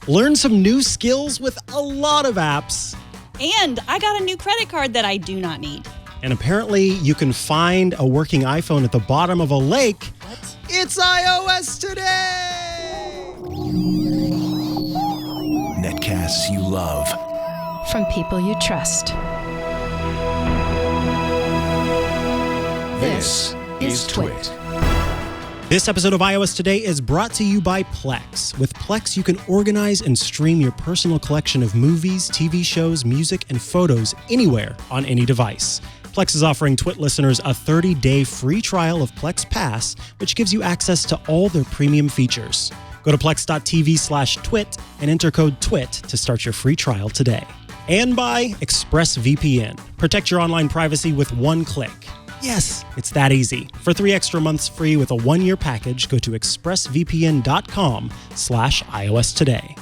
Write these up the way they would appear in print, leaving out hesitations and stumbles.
learn some new skills with a lot of apps. And I got a new credit card that I do not need. And apparently you can find a working iPhone at the bottom of a lake. What? It's iOS Today! Netcasts you love. From people you trust. This is Twit. This episode of iOS Today is brought to you by Plex. With Plex, you can organize and stream your personal collection of movies, TV shows, music, and photos anywhere on any device. Plex is offering Twit listeners a 30-day free trial of Plex Pass, which gives you access to all their premium features. Go to plex.tv/twit and enter code TWIT to start your free trial today. And by Expressvpn. Protect your online privacy with one click. Yes, it's that easy. For 3 extra months free with a 1-year package, go to expressvpn.com/iOS Today.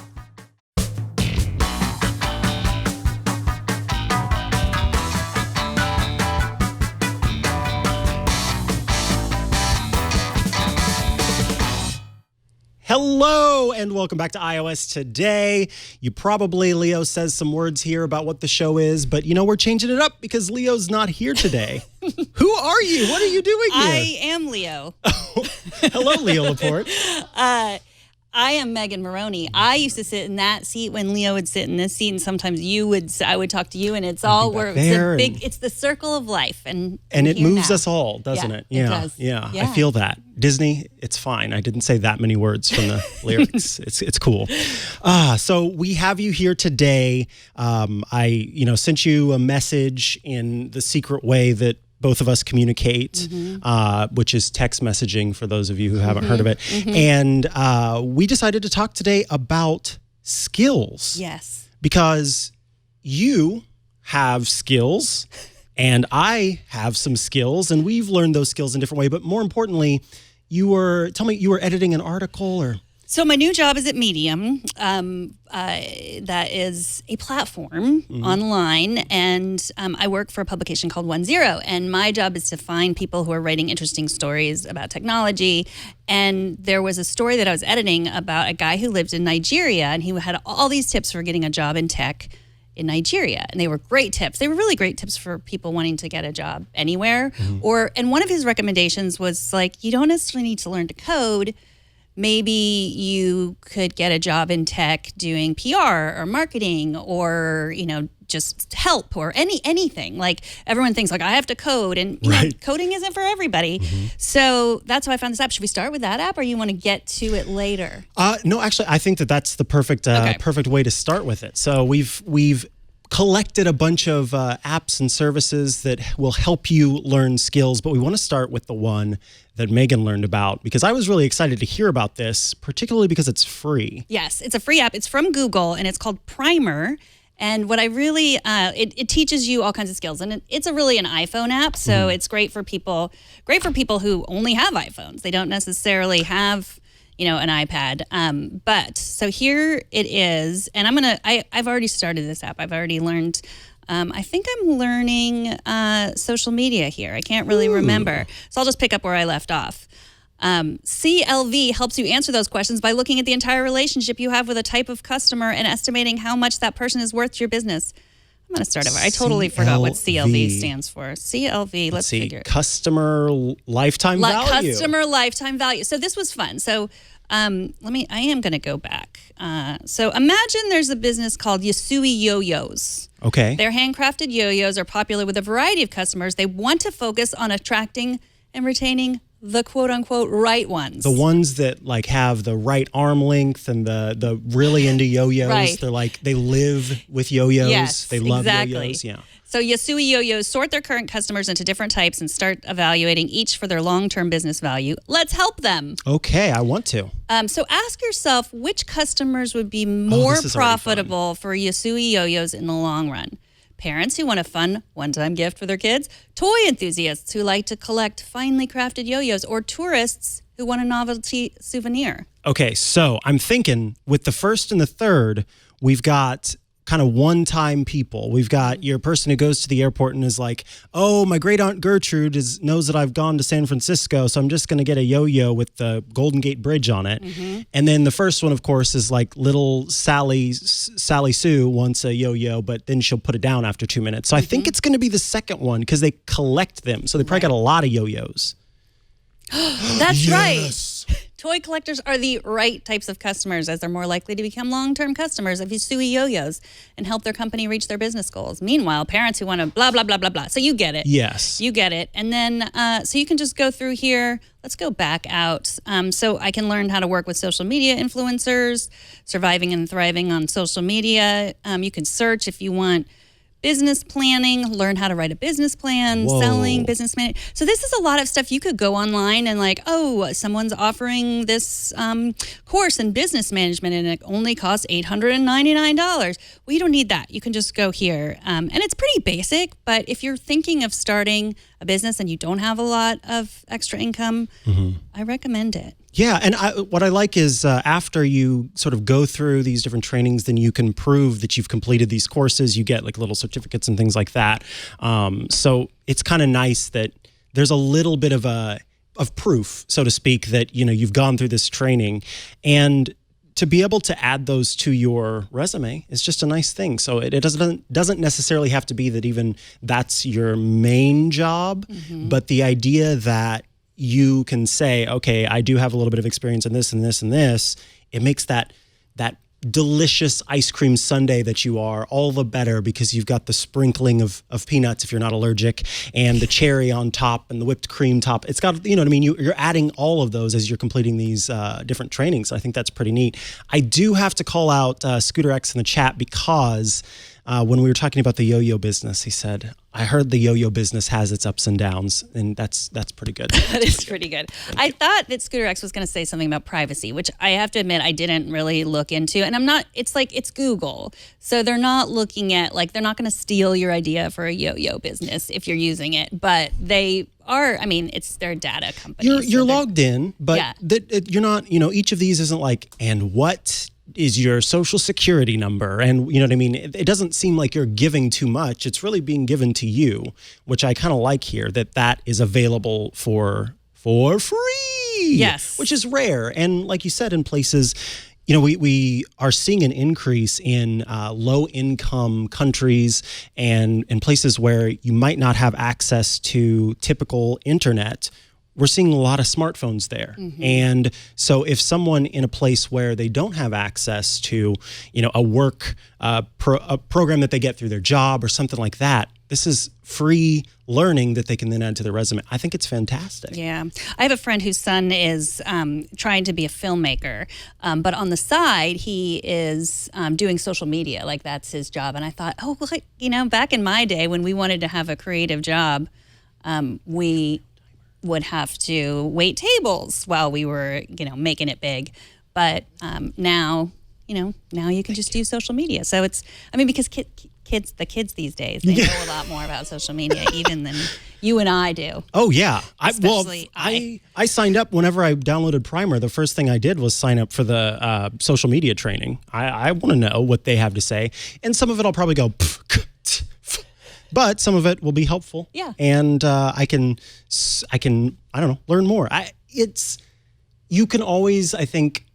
Hello, and welcome back to iOS Today. You probably, Leo says some words here about what the show is, but we're changing it up because Leo's not here today. Who are you? What are you doing here? I am Leo. Hello, Leo Laporte. I am Megan Morrone. I used to sit in that seat when Leo would sit in this seat, and sometimes I would talk to you, and it's all where it's the circle of life, and it moves us all, doesn't it? Yeah, it does. Yeah, I feel that. Disney, it's fine. I didn't say that many words from the lyrics. It's cool. So we have you here today. I sent you a message in the secret way that both of us communicate, which is text messaging for those of you who haven't heard of it. And we decided to talk today about skills. Yes. Because you have skills and I have some skills, and we've learned those skills in different ways. But more importantly, you were editing an article or... So my new job is at Medium. That is a platform online, and I work for a publication called 10. And my job is to find people who are writing interesting stories about technology. And there was a story that I was editing about a guy who lived in Nigeria, and he had all these tips for getting a job in tech in Nigeria. And they were great tips. They were really great tips for people wanting to get a job anywhere. And one of his recommendations was like, you don't necessarily need to learn to code. Maybe you could get a job in tech doing PR or marketing or, just help or anything. Like everyone thinks like I have to code, and coding isn't for everybody. So that's how I found this app. Should we start with that app or you want to get to it later? No, actually, I think that's the perfect way to start with it. So we've collected a bunch of apps and services that will help you learn skills, but we want to start with the one that Megan learned about, because I was really excited to hear about this, particularly because it's free. Yes, it's a free app. It's from Google, and it's called Primer. And what I really, it teaches you all kinds of skills, and it's really an iPhone app, so it's great for people who only have iPhones. They don't necessarily have, an iPad. But so here it is, and I've already started this app. I've already learned. I think I'm learning social media here. I can't really remember. So I'll just pick up where I left off. CLV helps you answer those questions by looking at the entire relationship you have with a type of customer and estimating how much that person is worth to your business. I'm going to start over. I totally forgot what CLV stands for. CLV, let's figure. Customer lifetime value. Customer lifetime value. So this was fun. So I am going to go back. So imagine there's a business called Yasui Yo-Yos. Okay. Their handcrafted yo-yos are popular with a variety of customers. They want to focus on attracting and retaining the quote-unquote right ones. The ones that have the right arm length and the really into yo-yos. Right. They're they live with yo-yos. Yes, they love exactly. yo-yos. Yeah. So Yasui Yo-Yos sort their current customers into different types and start evaluating each for their long-term business value. Let's help them. Okay, I want to. So ask yourself which customers would be more profitable for Yasui Yo-Yos in the long run. Parents who want a fun one-time gift for their kids, toy enthusiasts who like to collect finely crafted yo-yos, or tourists who want a novelty souvenir. Okay, so I'm thinking with the first and the third, we've got kind of one-time people. We've got your person who goes to the airport and is like, oh, my great aunt Gertrude knows that I've gone to San Francisco, so I'm just going to get a yo-yo with the Golden Gate Bridge on it. And then the first one, of course, is like little Sally Sue wants a yo-yo, but then she'll put it down after 2 minutes. So I think it's going to be the second one because they collect them. So they probably got a lot of yo-yos. That's right. Toy collectors are the right types of customers, as they're more likely to become long-term customers of Yusui yo-yos and help their company reach their business goals. Meanwhile, parents who want to blah, blah, blah, blah, blah. So you get it. Yes. You get it. And then, so you can just go through here. Let's go back out. So I can learn how to work with social media influencers, surviving and thriving on social media. You can search if you want business planning, learn how to write a business plan, selling, business management. So this is a lot of stuff. You could go online and like, oh, someone's offering this course in business management and it only costs $899. Well, you don't need that. You can just go here. And it's pretty basic, but if you're thinking of starting a business and you don't have a lot of extra income, I recommend it. Yeah, and what I like is after you sort of go through these different trainings, then you can prove that you've completed these courses. You get like little certificates and things like that. So it's kind of nice that there's a little bit of proof, so to speak, that you've gone through this training, and to be able to add those to your resume is just a nice thing. So it doesn't necessarily have to be that even that's your main job, but the idea that you can say, okay, I do have a little bit of experience in this and this and this. It makes that delicious ice cream sundae that you are all the better because you've got the sprinkling of peanuts if you're not allergic, and the cherry on top and the whipped cream top. It's got, you know what I mean? You're adding all of those as you're completing these different trainings. I think that's pretty neat. I do have to call out Scooter X in the chat because when we were talking about the yo-yo business, he said, I heard the yo-yo business has its ups and downs, and that's pretty good. That is pretty good. I thought that Scooter X was going to say something about privacy, which I have to admit I didn't really look into. And it's Google. So they're not looking at, they're not going to steal your idea for a yo-yo business if you're using it. But they are, it's their data company. You're logged in, but you're not, each of these isn't like, and what is your social security number? And you know what I mean? It doesn't seem like you're giving too much. It's really being given to you, which I kind of like here, that is available for free. Yes. Which is rare. And like you said, in places, we are seeing an increase in low-income countries and in places where you might not have access to typical internet. We're seeing a lot of smartphones there. And so if someone in a place where they don't have access to, a work a program that they get through their job or something like that, this is free learning that they can then add to their resume. I think it's fantastic. Yeah. I have a friend whose son is trying to be a filmmaker, but on the side, he is doing social media. Like, that's his job. And I thought, back in my day when we wanted to have a creative job, we would have to wait tables while we were, making it big. But now you can just do social media. So it's, because the kids these days, they know a lot more about social media even than you and I do. Oh yeah. I signed up whenever I downloaded Primer. The first thing I did was sign up for the social media training. I want to know what they have to say. And some of it I'll probably go, but some of it will be helpful. Yeah. And I can, I don't know, learn more. You can always, I think,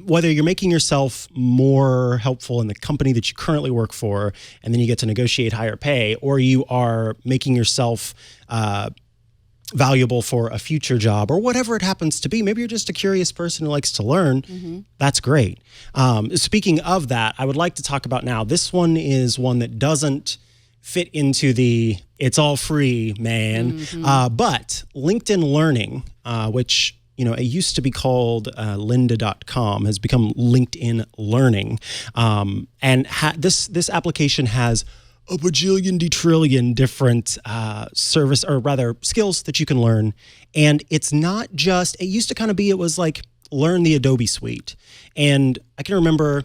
whether you're making yourself more helpful in the company that you currently work for, and then you get to negotiate higher pay, or you are making yourself valuable for a future job or whatever it happens to be. Maybe you're just a curious person who likes to learn. That's great. Speaking of that, I would like to talk about now, this one is one that doesn't fit into the it's all free, man. But LinkedIn Learning, which it used to be called lynda.com, has become LinkedIn Learning. And this application has a bajillion, detrillion different service, or rather skills that you can learn. And it's not just, it used to kind of be, it was like learn the Adobe suite. And I can remember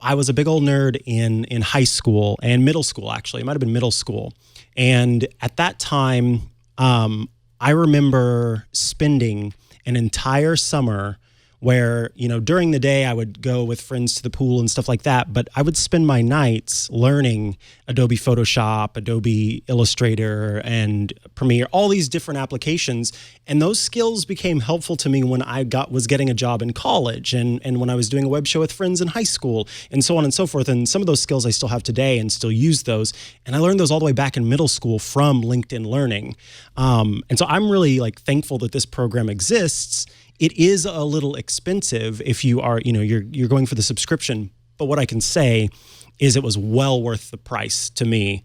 I was a big old nerd in high school and middle school, actually. It might have been middle school. And at that time, I remember spending an entire summer where, during the day I would go with friends to the pool and stuff like that, but I would spend my nights learning Adobe Photoshop, Adobe Illustrator, and Premiere, all these different applications. And those skills became helpful to me when I was getting a job in college and when I was doing a web show with friends in high school and so on and so forth. And some of those skills I still have today and still use those. And I learned those all the way back in middle school from LinkedIn Learning. And so I'm really thankful that this program exists. It is a little expensive if you are, you're going for the subscription. But what I can say is it was well worth the price to me,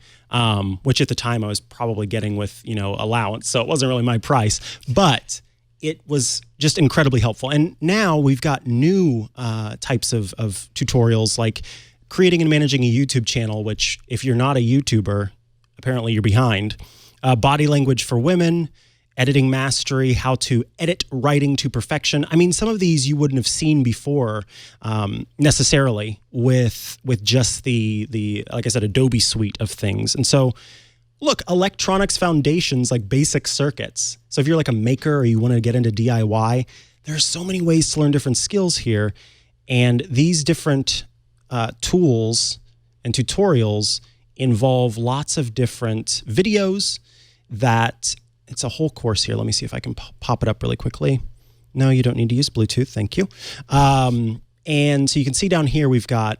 which at the time I was probably getting with, allowance. So it wasn't really my price, but it was just incredibly helpful. And now we've got new types of tutorials, like creating and managing a YouTube channel, which if you're not a YouTuber, apparently you're behind. Body language for women, editing mastery, how to edit writing to perfection. I mean, some of these you wouldn't have seen before necessarily with just the like I said, Adobe suite of things. And so, look, electronics foundations like basic circuits. So if you're like a maker or you want to get into DIY, there are so many ways to learn different skills here. And these different tools and tutorials involve lots of different videos that it's a whole course here. Let me see if I can pop it up really quickly. No, you don't need to use Bluetooth. Thank you. And so you can see down here, we've got,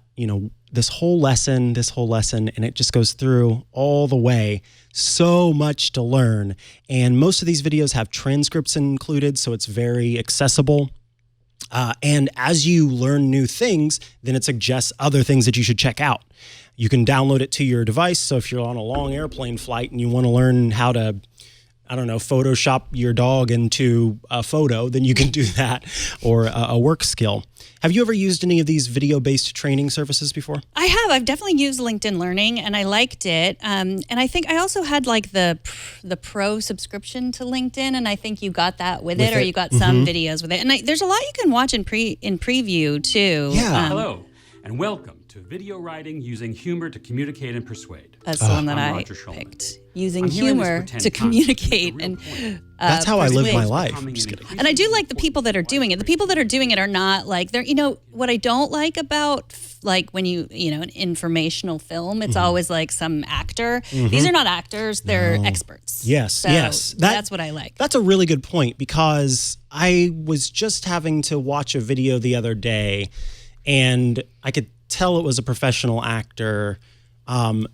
this whole lesson, and it just goes through all the way. So much to learn. And most of these videos have transcripts included, so it's very accessible. And as you learn new things, then it suggests other things that you should check out. You can download it to your device. So if you're on a long airplane flight and you want to learn how to, Photoshop your dog into a photo, then you can do that, or a work skill. Have you ever used any of these video-based training services before? I have. I've definitely used LinkedIn Learning, and I liked it. And I think I also had the pro subscription to LinkedIn, and I think you got that with it, or you got some videos with it. And there's a lot you can watch in preview too. Yeah. Hello, and welcome to video writing using humor to communicate and persuade. That's the one that I picked. Using humor to communicate and that's how I live my life. I'm just kidding. And I do like the people that are doing it. The people that are doing it are not they're, what I don't like about when an informational film, it's always some actor. These are not actors, they're experts. Yes, so yes. That's what I like. That's a really good point, because I was just having to watch a video the other day and I could tell it was a professional actor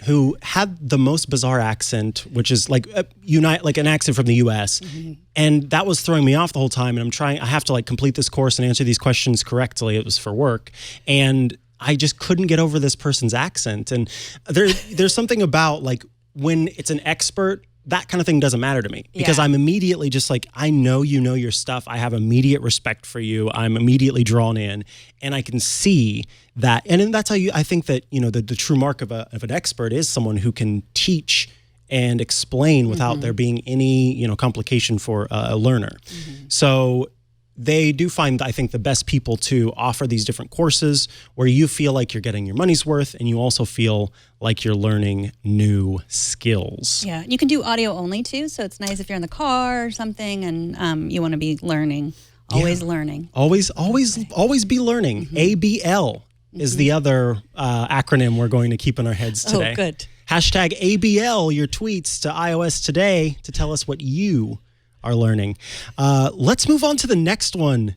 who had the most bizarre accent, which is like an accent from the U.S. And that was throwing me off the whole time. And I have to complete this course and answer these questions correctly. It was for work. And I just couldn't get over this person's accent. And there's something about when it's an expert, that kind of thing doesn't matter to me, because I'm immediately just I know you know your stuff. I have immediate respect for you. I'm immediately drawn in, and I can see that. And then that's how I think that, the true mark of an expert is someone who can teach and explain without there being any, complication for a learner. So they do find, I think, the best people to offer these different courses where you feel like you're getting your money's worth and you also feel like you're learning new skills. Yeah, you can do audio only too, so it's nice if you're in the car or something and you want to be learning. Always learning. Always be learning. ABL is the other acronym we're going to keep in our heads today. Oh, good. Hashtag ABL your tweets to iOS Today to tell us what you are learning. Let's move on to the next one,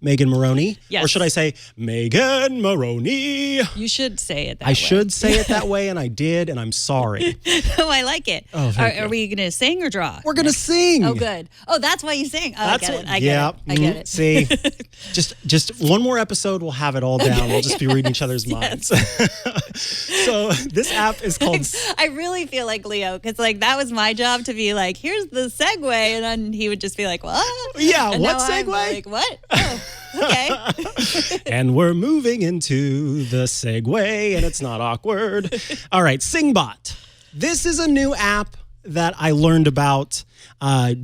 Megan Morrone. Yes. Or should I say Megan Morrone? You should say it that way. I should say it that way, and I did, and I'm sorry. Oh, I like it. Oh, are we going to sing or draw? We're going to sing. Oh, good. Oh, that's why you sing. Oh, I get it. See, just one more episode, we'll have it all down. We'll just be reading each other's minds. So this app is called... I really feel like Leo, because that was my job to be here's the segue, and then he would just be like, what? Yeah, and what now segue? I'm like, what? Oh. Okay. And we're moving into the segue, and it's not awkward. All right, SingBot. This is a new app that I learned about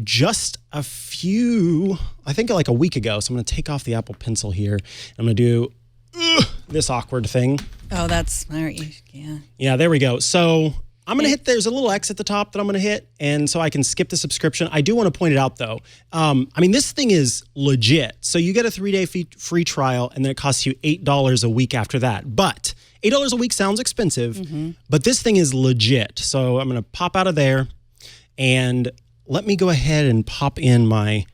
just a week ago. So I'm going to take off the Apple Pencil here. I'm going to do this awkward thing. Oh, that's smart. Yeah. Yeah, there we go. So I'm going to hit, there's a little X at the top that I'm going to hit, and so I can skip the subscription. I do want to point it out, though. This thing is legit. So you get a 3-day free trial, and then it costs you $8 a week after that. But $8 a week sounds expensive, but this thing is legit. So I'm going to pop out of there, and let me go ahead and pop in my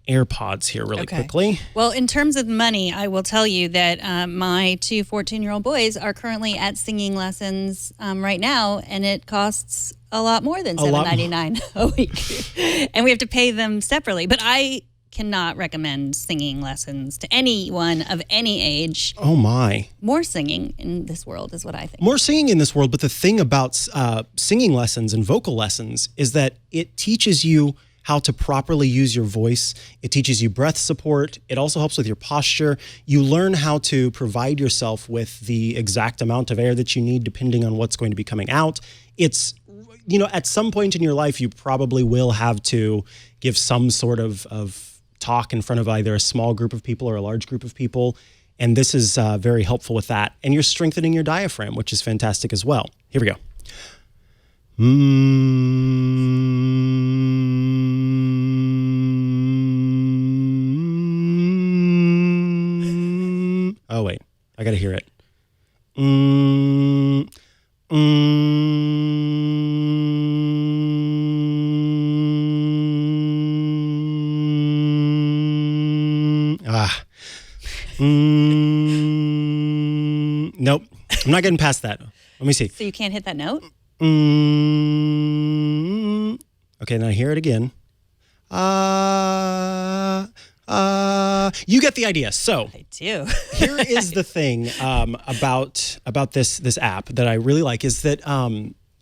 AirPods here really quickly. Well, in terms of money, I will tell you that my 2 14-year-old boys are currently at singing lessons right now, and it costs a lot more than $7.99 a week. And we have to pay them separately. But I cannot recommend singing lessons to anyone of any age. Oh, my. More singing in this world is what I think. More singing in this world, but the thing about singing lessons and vocal lessons is that it teaches you how to properly use your voice. It teaches you breath support. It also helps with your posture. You learn how to provide yourself with the exact amount of air that you need depending on what's going to be coming out. It's, at some point in your life, you probably will have to give some sort of talk in front of either a small group of people or a large group of people. And this is very helpful with that. And you're strengthening your diaphragm, which is fantastic as well. Here we go. Oh, wait. I got to hear it. Nope. I'm not getting past that. Let me see. So you can't hit that note? Okay, now hear it again. You get the idea. So I do. Here is the thing about this app that I really like is that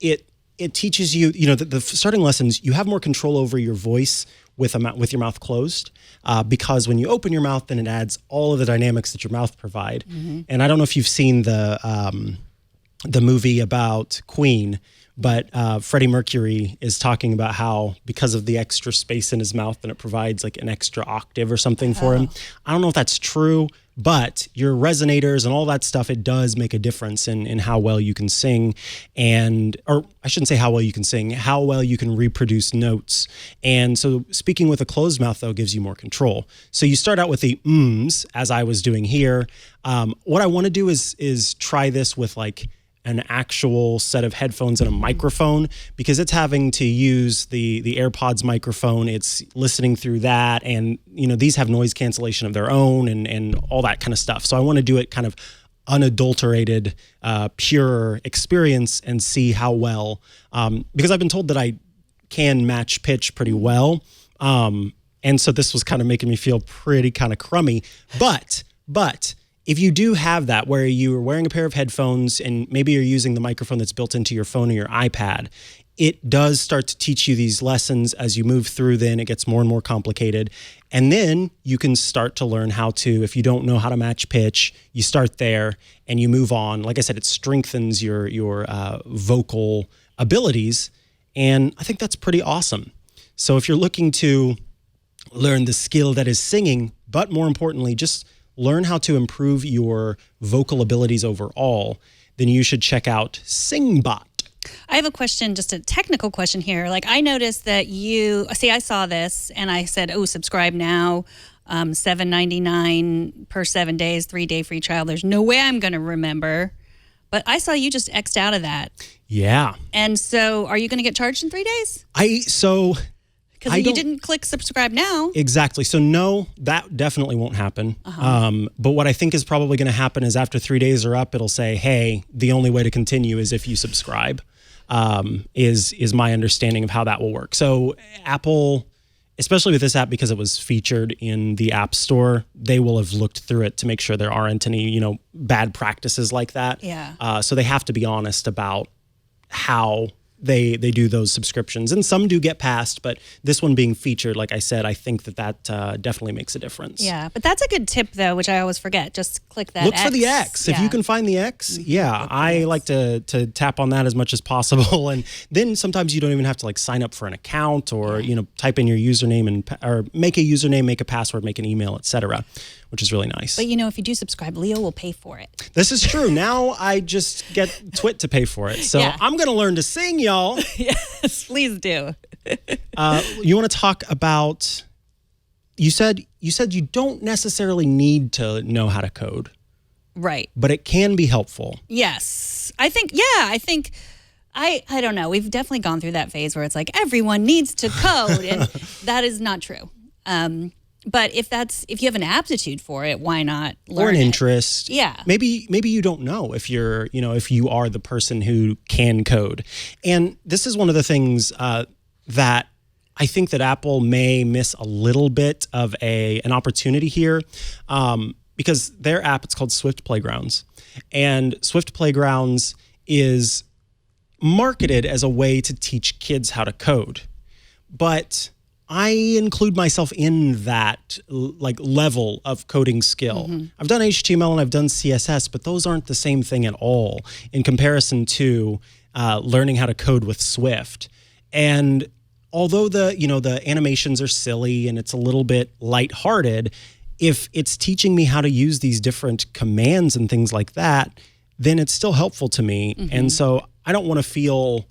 it teaches you, the starting lessons, you have more control over your voice with your mouth closed because when you open your mouth, then it adds all of the dynamics that your mouth provide. And I don't know if you've seen the movie about Queen, but Freddie Mercury is talking about how because of the extra space in his mouth, then it provides like an extra octave or something for him. I don't know if that's true, but your resonators and all that stuff, it does make a difference in how well you can sing or I shouldn't say how well you can sing, how well you can reproduce notes. And so speaking with a closed mouth, though, gives you more control. So you start out with the ums, as I was doing here. What I want to do is try this with like an actual set of headphones and a microphone because it's having to use the AirPods microphone. It's listening through that. And, these have noise cancellation of their own and all that kind of stuff. So I want to do it kind of unadulterated, pure experience and see how well, because I've been told that I can match pitch pretty well. And so this was kind of making me feel pretty kind of crummy, but if you do have that where you're wearing a pair of headphones and maybe you're using the microphone that's built into your phone or your iPad, it does start to teach you these lessons as you move through. Then it gets more and more complicated. And then you can start to learn how to, if you don't know how to match pitch, you start there and you move on. Like I said, it strengthens your vocal abilities. And I think that's pretty awesome. So if you're looking to learn the skill that is singing, but more importantly, just learn how to improve your vocal abilities overall, then you should check out SingBot. I have a question, just a technical question here. Like I noticed that I saw this and I said, subscribe now, $7.99 per 7 days, 3-day free trial. There's no way I'm going to remember. But I saw you just X'd out of that. Yeah. And so are you going to get charged in 3 days? Because you didn't click subscribe now. Exactly. So no, that definitely won't happen. But what I think is probably going to happen is after 3 days are up, it'll say, hey, the only way to continue is if you subscribe, is my understanding of how that will work. So Apple, especially with this app, because it was featured in the App Store, they will have looked through it to make sure there aren't any, bad practices like that. Yeah. So they have to be honest about how they do those subscriptions, and some do get passed, but this one being featured, like I said, I think that definitely makes a difference. Yeah, but that's a good tip though, which I always forget. Just click that Look X. for the X. If you can find the X, I like to tap on that as much as possible. And then sometimes you don't even have to like sign up for an account or, type in your username or make a username, make a password, make an email, etc. which is really nice. But if you do subscribe, Leo will pay for it. This is true. Now I just get Twit to pay for it. So Yeah. I'm going to learn to sing, y'all. Yes, please do. You want to talk about, you said you don't necessarily need to know how to code, Right. but it can be helpful. Yes. I think I don't know. We've definitely gone through that phase where it's like everyone needs to code, and that is not true. But if you have an aptitude for it, why not learn Or an it? interest. Yeah. Maybe you don't know if if you are the person who can code. And this is one of the things that I think that Apple may miss a little bit of an opportunity here, because their app, it's called Swift Playgrounds. And Swift Playgrounds is marketed as a way to teach kids how to code. But I include myself in that level of coding skill. I've done HTML and I've done CSS, but those aren't the same thing at all in comparison to learning how to code with Swift. And although the animations are silly and it's a little bit lighthearted, if it's teaching me how to use these different commands and things like that, then it's still helpful to me. And so I don't want to feel,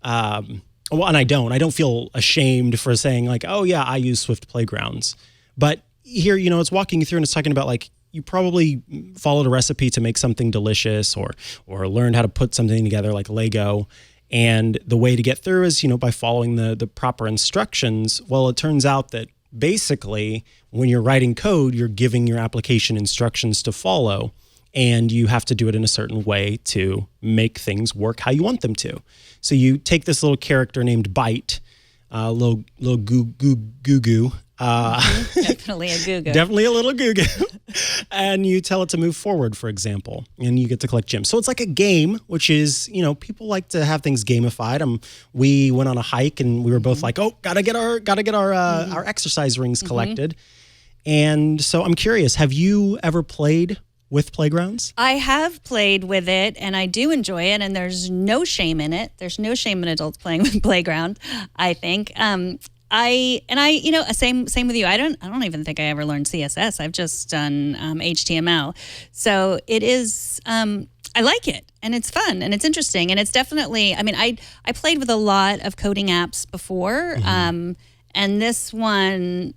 and I don't feel ashamed for saying like, oh yeah, I use Swift Playgrounds. But here, it's walking you through and it's talking about like, you probably followed a recipe to make something delicious or learned how to put something together like Lego. And the way to get through is, by following the proper instructions. Well, it turns out that basically when you're writing code, you're giving your application instructions to follow, and you have to do it in a certain way to make things work how you want them to. So you take this little character named Byte, little goo-goo, Definitely a Google. definitely a little goo-goo, and you tell it to move forward, for example, and you get to collect gems. So it's like a game, which is, people like to have things gamified. We went on a hike and we were both like, oh, gotta get our exercise rings collected. And so I'm curious, have you ever played with Playgrounds? I have played with it, and I do enjoy it, and there's no shame in it. There's no shame in adults playing with Playground, I think. Same with you. I don't even think I ever learned CSS. I've just done HTML. So it is, I like it, and it's fun, and it's interesting, and it's definitely, I played with a lot of coding apps before, and this one,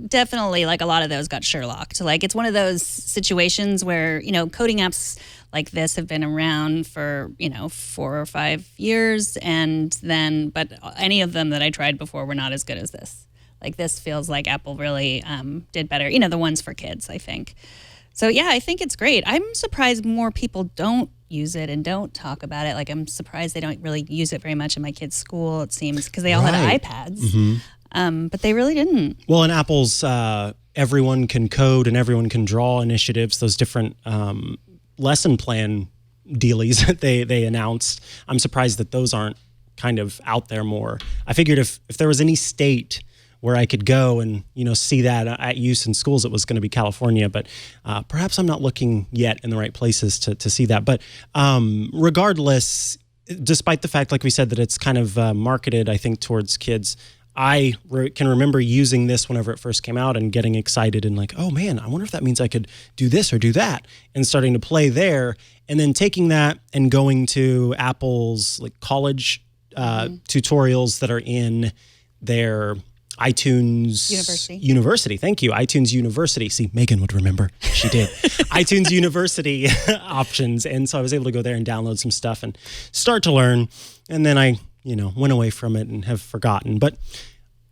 definitely, like a lot of those got Sherlocked. Like it's one of those situations where, coding apps like this have been around for, 4 or 5 years. But any of them that I tried before were not as good as this. Like this feels like Apple really did better. The ones for kids, I think. So yeah, I think it's great. I'm surprised more people don't use it and don't talk about it. Like I'm surprised they don't really use it very much in my kids' school, it seems, because they all had iPads. But they really didn't. Well, in Apple's everyone can code and everyone can draw initiatives, those different lesson plan dealies that they announced, I'm surprised that those aren't kind of out there more. I figured if there was any state where I could go and see that at use in schools, it was going to be California. But perhaps I'm not looking yet in the right places to see that. But regardless, despite the fact, like we said, that it's kind of marketed, I think, towards kids, I can remember using this whenever it first came out and getting excited and like, oh man, I wonder if that means I could do this or do that, and starting to play there, and then taking that and going to Apple's like college tutorials that are in their iTunes University. Thank you. iTunes University. See, Megan would remember. She did. iTunes University options. And so I was able to go there and download some stuff and start to learn. And then I went away from it and have forgotten. But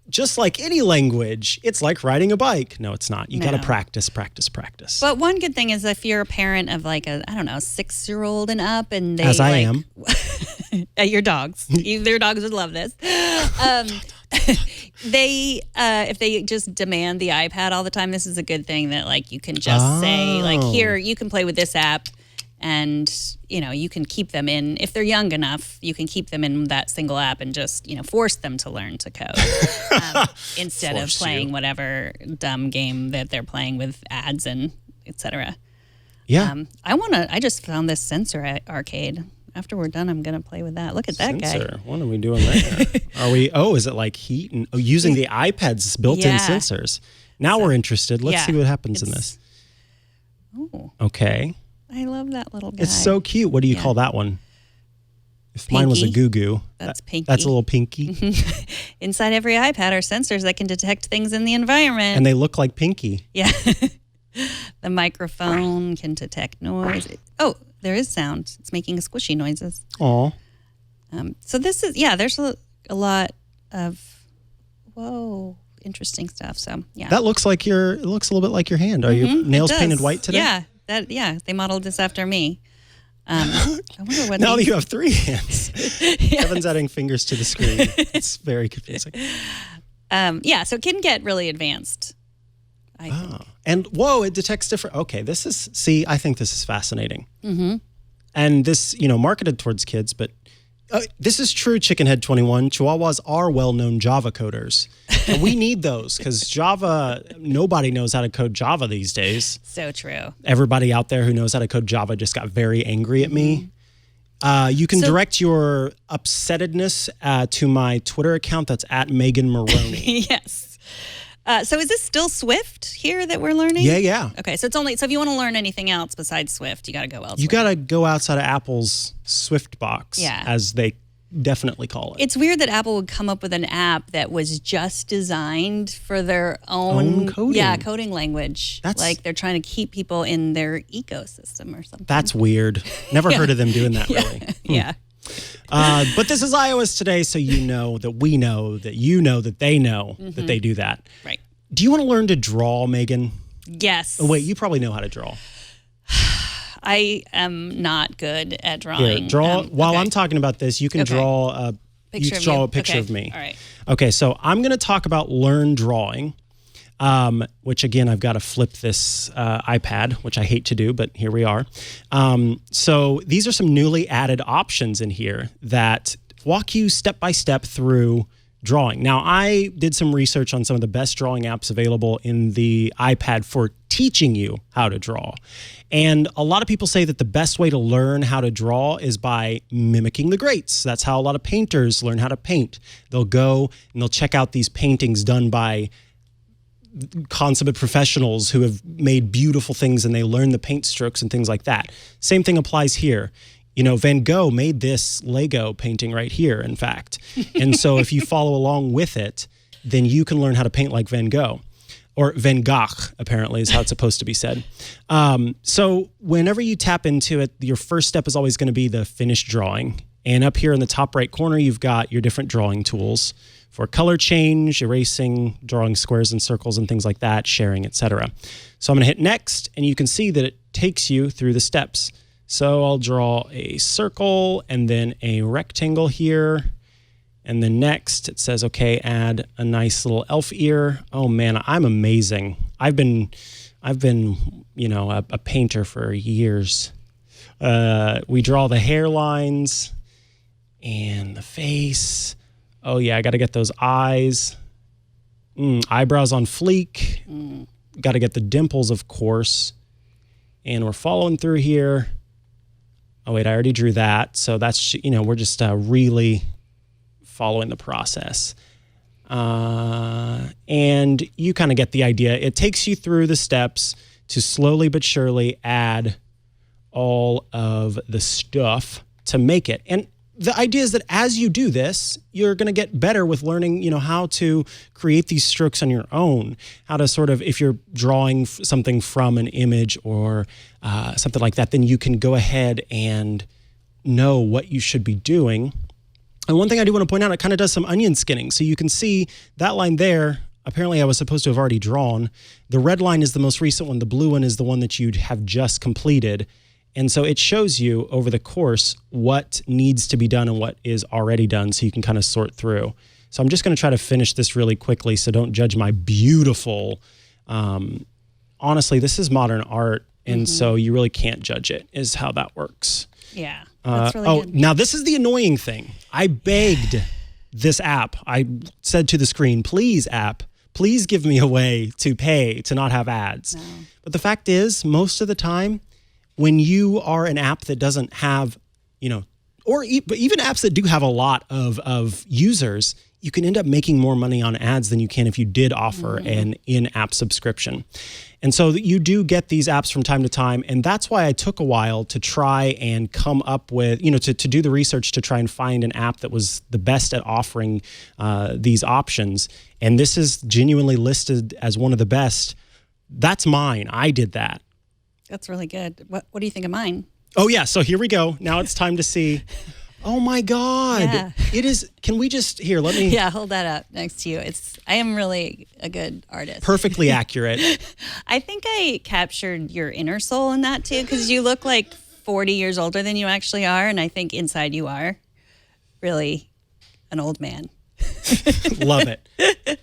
just like any language, it's like riding a bike. No, it's not. You got to practice. But one good thing is if you're a parent of like a 6-year-old and up, and they as I am, your dogs, their dogs would love this. If they just demand the iPad all the time, this is a good thing that like you can just say like, here, you can play with this app. And, you can keep them in, if they're young enough, you can keep them in that single app and just, force them to learn to code instead of playing whatever dumb game that they're playing with ads and et cetera. Yeah. I just found this sensor arcade. after we're done, I'm going to play with that. Look at that Sensor. guy. What are we doing there? Is it like heat? And using the iPad's built-in sensors. Now we're interested. Let's see what happens in this. Oh. Okay. I love that little guy. It's so cute. What do you call that one? If mine was a goo-goo. That's Pinky. That's a little Pinky. Inside every iPad are sensors that can detect things in the environment. And they look like Pinky. Yeah. The microphone can detect noise. Oh, there is sound. It's making squishy noises. Aw. So this is, there's a lot of, interesting stuff. So, yeah. That looks like it looks a little bit like your hand. Are your nails painted white today? Yeah. They modeled this after me. I wonder what now that you have 3 hands. Kevin's adding fingers to the screen. It's very confusing. So it can get really advanced. I think. And it detects different. Okay, I think this is fascinating. Mm-hmm. And this, marketed towards kids, but this is true, Chickenhead 21. Chihuahuas are well-known Java coders. And we need those because Java, nobody knows how to code Java these days. So true. Everybody out there who knows how to code Java just got very angry at me. You can direct your upsettedness to my Twitter account. That's at Megan Morrone. Yes. So is this still Swift here that we're learning? Yeah. Okay, so if you want to learn anything else besides Swift, you got to go elsewhere. You got to go outside of Apple's Swift box, as they definitely call it. It's weird that Apple would come up with an app that was just designed for their own coding. Coding language. Like they're trying to keep people in their ecosystem or something. That's weird. Never heard of them doing that, really. Yeah. But this is iOS today, so you know that we know that you know that they know that they do that. Right. Do you want to learn to draw, Megan? Yes. Oh, wait, you probably know how to draw. I am not good at drawing. Here, draw. While I'm talking about this, you can draw a picture of me. All right. Okay, so I'm going to talk about learn drawing, which again, I've got to flip this iPad, which I hate to do, but here we are. So these are some newly added options in here that walk you step by step through drawing. Now, I did some research on some of the best drawing apps available in the iPad for teaching you how to draw. And a lot of people say that the best way to learn how to draw is by mimicking the greats. That's how a lot of painters learn how to paint. They'll go and they'll check out these paintings done by consummate professionals who have made beautiful things, and they learn the paint strokes and things like that. Same thing applies here. Van Gogh made this Lego painting right here, in fact. And so if you follow along with it, then you can learn how to paint like Van Gogh. Or Van Gogh, apparently, is how it's supposed to be said. So whenever you tap into it, your first step is always going to be the finished drawing. And up here in the top right corner, you've got your different drawing tools for color change, erasing, drawing squares and circles and things like that, sharing, etc. So I'm going to hit next, and you can see that it takes you through the steps. So I'll draw a circle and then a rectangle here. And then next it says, okay, add a nice little elf ear. Oh man, I'm amazing. I've been, a painter for years. We draw the hairlines and the face. Oh yeah, I got to get those eyes. Eyebrows on fleek. Got to get the dimples, of course. And we're following through here. Oh wait, I already drew that. So that's, we're just really following the process. And you kind of get the idea. It takes you through the steps to slowly but surely add all of the stuff to make it. And the idea is that as you do this, you're going to get better with learning, how to create these strokes on your own, how to sort of, if you're drawing something from an image or something like that, then you can go ahead and know what you should be doing. And one thing I do want to point out, it kind of does some onion skinning. So you can see that line there, apparently I was supposed to have already drawn. The red line is the most recent one. The blue one is the one that you'd have just completed. And so it shows you over the course what needs to be done and what is already done, so you can kind of sort through. So I'm just going to try to finish this really quickly, so don't judge my beautiful, honestly, this is modern art, and so you really can't judge it, is how that works. Yeah, that's really good. Now this is the annoying thing. I begged this app. I said to the screen, please app, please give me a way to pay to not have ads. No. But the fact is, most of the time, when you are an app that doesn't have, But even apps that do have a lot of users, you can end up making more money on ads than you can if you did offer an in-app subscription. And so you do get these apps from time to time. And that's why I took a while to try and come up with, to do the research to try and find an app that was the best at offering these options. And this is genuinely listed as one of the best. That's mine. I did that. That's really good. What do you think of mine? Oh, yeah. So here we go. Now it's time to see. Oh, my God. Yeah. It is. Can we just, here, let me. Yeah, hold that up next to you. I am really a good artist. Perfectly accurate. I think I captured your inner soul in that too, because you look like 40 years older than you actually are. And I think inside you are really an old man. Love it.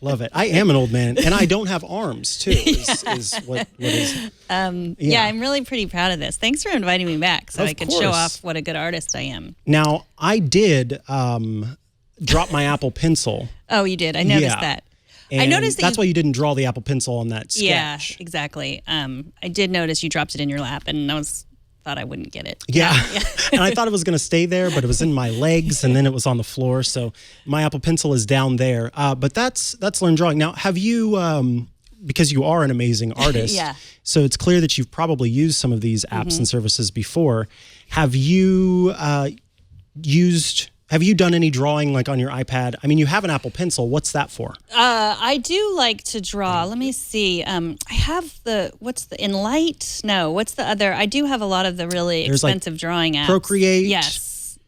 Love it. I am an old man, and I don't have arms, too, is what is. Yeah, I'm really pretty proud of this. Thanks for inviting me back so Of I could course. show off what a good artist I am. Now, I did drop my Apple Pencil. Oh, you did. I noticed Yeah. that. And I noticed that that's why you didn't draw the Apple Pencil on that sketch. Yeah, exactly. I did notice you dropped it in your lap, and thought I wouldn't get it. Yeah. And I thought it was going to stay there, but it was in my legs, and then it was on the floor. So my Apple Pencil is down there. But that's Learn Drawing. Now, have you, because you are an amazing artist, Yeah. so it's clear that you've probably used some of these apps and services before. Have you have you done any drawing like on your iPad? I mean, you have an Apple Pencil. What's that for? I do like to draw. Let me see. I have what's the Enlight? No, what's the other? I do have a lot of the really There's, like, expensive drawing apps. Procreate. Yes.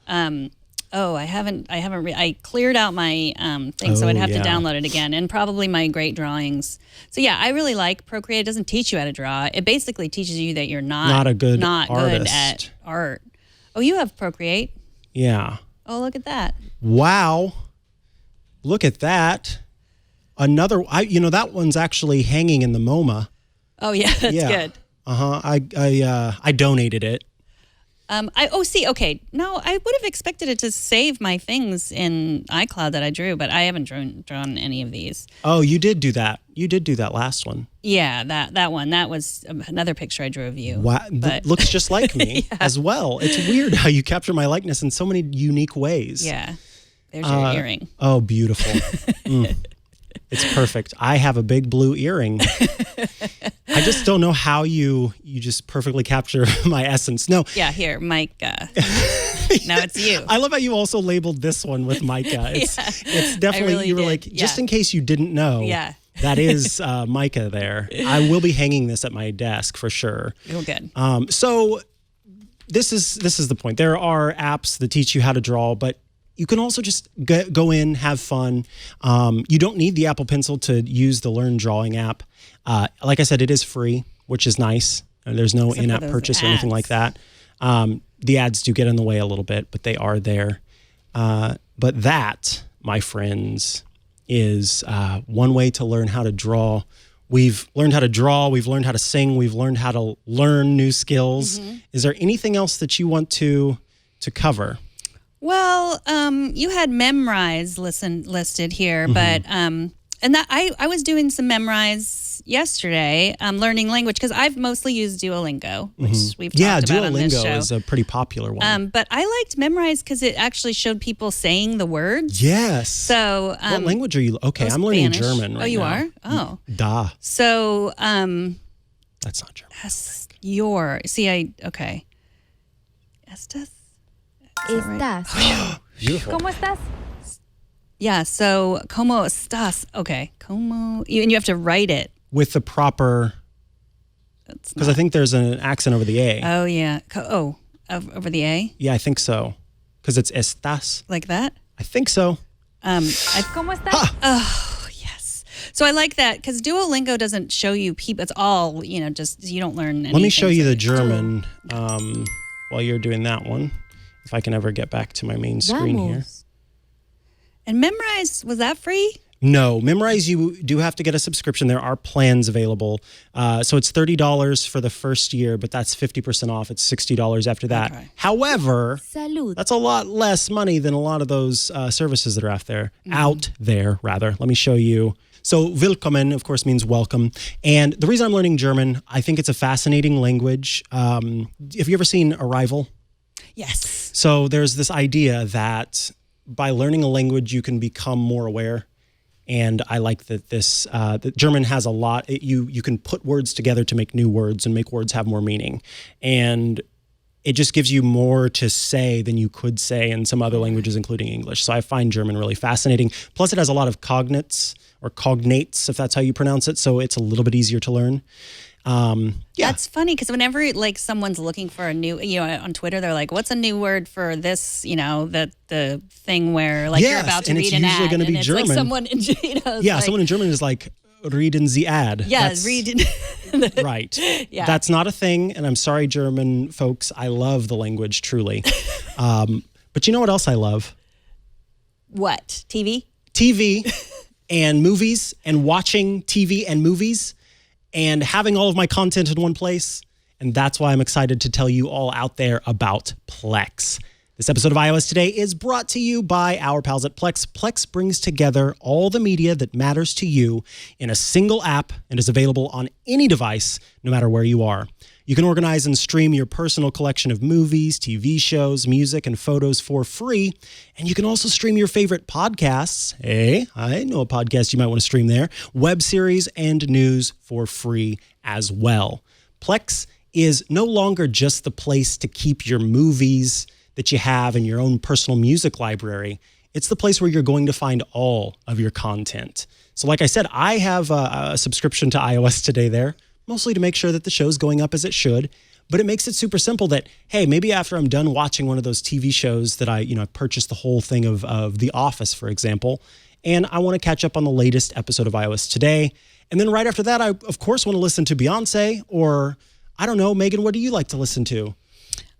I haven't. I cleared out my thing, so I'd have to download it again, and probably my great drawings. So yeah, I really like Procreate. It doesn't teach you how to draw. It basically teaches you that you're not good good artist. at art. Oh, you have Procreate. Yeah. Oh, look at that. Wow. Look at that. Another, that one's actually hanging in the MoMA. Oh yeah, that's good. I donated it. Okay. No, I would have expected it to save my things in iCloud that I drew, but I haven't drawn any of these. Oh, you did do that. You did do that last one. Yeah, that one. That was another picture I drew of you. Wow. But Looks just like me as well. It's weird how you capture my likeness in so many unique ways. yeah. There's your earring. Oh, beautiful. It's perfect. I have a big blue earring. I just don't know how you just perfectly capture my essence. No. Yeah, here, Micah. Now it's you. I love how you also labeled this one with Micah. It's definitely, really you were did. like, just in case you didn't know. Yeah. That is Micah there. I will be hanging this at my desk for sure. Oh, good. So this is the point. There are apps that teach you how to draw, but you can also just go in, have fun. You don't need the Apple Pencil to use the Learn Drawing app. Like I said, it is free, which is nice. There's no in-app purchase or anything like that. The ads do get in the way a little bit, but they are there. But that, my friends, is one way to learn how to draw. We've learned how to draw. We've learned how to sing. We've learned how to learn new skills. Is there anything else that you want to cover? Well, you had Memrise listed here, but and that I was doing some Memrise yesterday, learning language because I've mostly used Duolingo, which we've talked about on this show. Duolingo is a pretty popular one. But I liked Memrise because it actually showed people saying the words. Yes. So what language are you? Okay, I'm learning Spanish. German right now. Oh, you are? Oh. Da. So That's not German. okay. Estas? Estás. Beautiful. ¿Cómo estás? Yeah, so como estás? Okay, como, and you have to write it. With the proper, because I think there's an accent over the A. Oh yeah. Over the A? Yeah, I think so. Because it's estás. Like that? I think so. ¿Cómo estás? Oh, yes. So I like that because Duolingo doesn't show you people. It's all, just you don't learn anything. Let me show you the German while you're doing that one. If I can ever get back to my main screen here. And Memrise, was that free? No, Memrise, you do have to get a subscription. There are plans available. So it's $30 for the first year, but that's 50% off. It's $60 after that. Okay. However, Salud. that's a lot less money than a lot of those services that are out there. Let me show you. So willkommen, of course, means welcome. And the reason I'm learning German, I think it's a fascinating language. Have you ever seen Arrival? Yes. So there's this idea that by learning a language, you can become more aware. And I like that that German has a lot. You can put words together to make new words and make words have more meaning. And it just gives you more to say than you could say in some other languages, including English. So I find German really fascinating. Plus, it has a lot of cognates, if that's how you pronounce it. So it's a little bit easier to learn. That's funny because whenever like someone's looking for a new, on Twitter, they're like, "What's a new word for this?" The thing where like you're about to read an ad, and it's German. like someone, someone in German is like, "Reden Sie ad." Yeah, reading. Right. Yeah. That's not a thing, and I'm sorry, German folks. I love the language truly. But you know what else I love? What? TV and movies, and watching TV and movies, and having all of my content in one place. And that's why I'm excited to tell you all out there about Plex. This episode of iOS Today is brought to you by our pals at Plex. Plex brings together all the media that matters to you in a single app and is available on any device, no matter where you are. You can organize and stream your personal collection of movies, TV shows, music, and photos for free. And you can also stream your favorite podcasts. Hey, I know a podcast you might want to stream there. Web series and news for free as well. Plex is no longer just the place to keep your movies that you have in your own personal music library. It's the place where you're going to find all of your content. So like I said, I have a subscription to iOS Today there, mostly to make sure that the show's going up as it should. But it makes it super simple that, hey, maybe after I'm done watching one of those TV shows that I purchased the whole thing of The Office, for example, and I want to catch up on the latest episode of iOS Today. And then right after that, I, of course, want to listen to Beyonce or, I don't know, Megan, what do you like to listen to?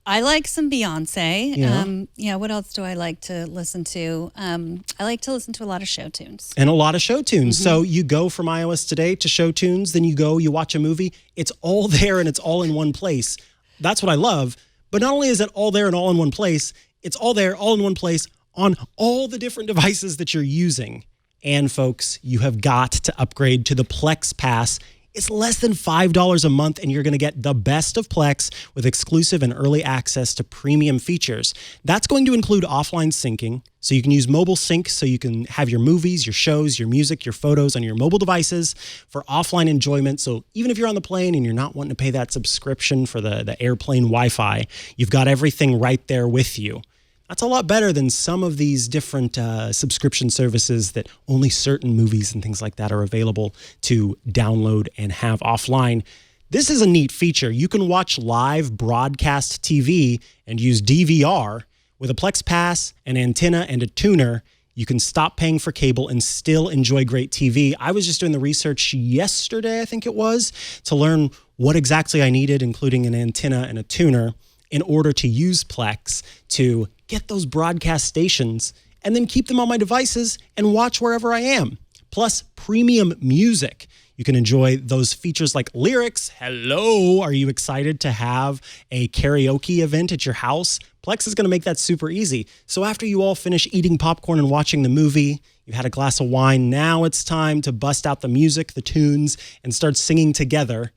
I like some Beyonce. Yeah. What else do I like to listen to? I like to listen to a lot of show tunes. And a lot of show tunes. Mm-hmm. So you go from iOS Today to show tunes, then you watch a movie. It's all there and it's all in one place. That's what I love. But not only is it all there and all in one place, it's all there, all in one place on all the different devices that you're using. And folks, you have got to upgrade to the Plex Pass. It's less than $5 a month, and you're going to get the best of Plex with exclusive and early access to premium features. That's going to include offline syncing, so you can use mobile sync so you can have your movies, your shows, your music, your photos on your mobile devices for offline enjoyment. So even if you're on the plane and you're not wanting to pay that subscription for the airplane Wi-Fi, you've got everything right there with you. That's a lot better than some of these different subscription services that only certain movies and things like that are available to download and have offline. This is a neat feature. You can watch live broadcast TV and use DVR with a Plex Pass, an antenna, and a tuner. You can stop paying for cable and still enjoy great TV. I was just doing the research yesterday, I think it was, to learn what exactly I needed, including an antenna and a tuner, in order to use Plex to get those broadcast stations and then keep them on my devices and watch wherever I am. Plus premium music. You can enjoy those features like lyrics. Hello, are you excited to have a karaoke event at your house? Plex is going to make that super easy. So after you all finish eating popcorn and watching the movie, you've had a glass of wine, now it's time to bust out the music, the tunes, and start singing together.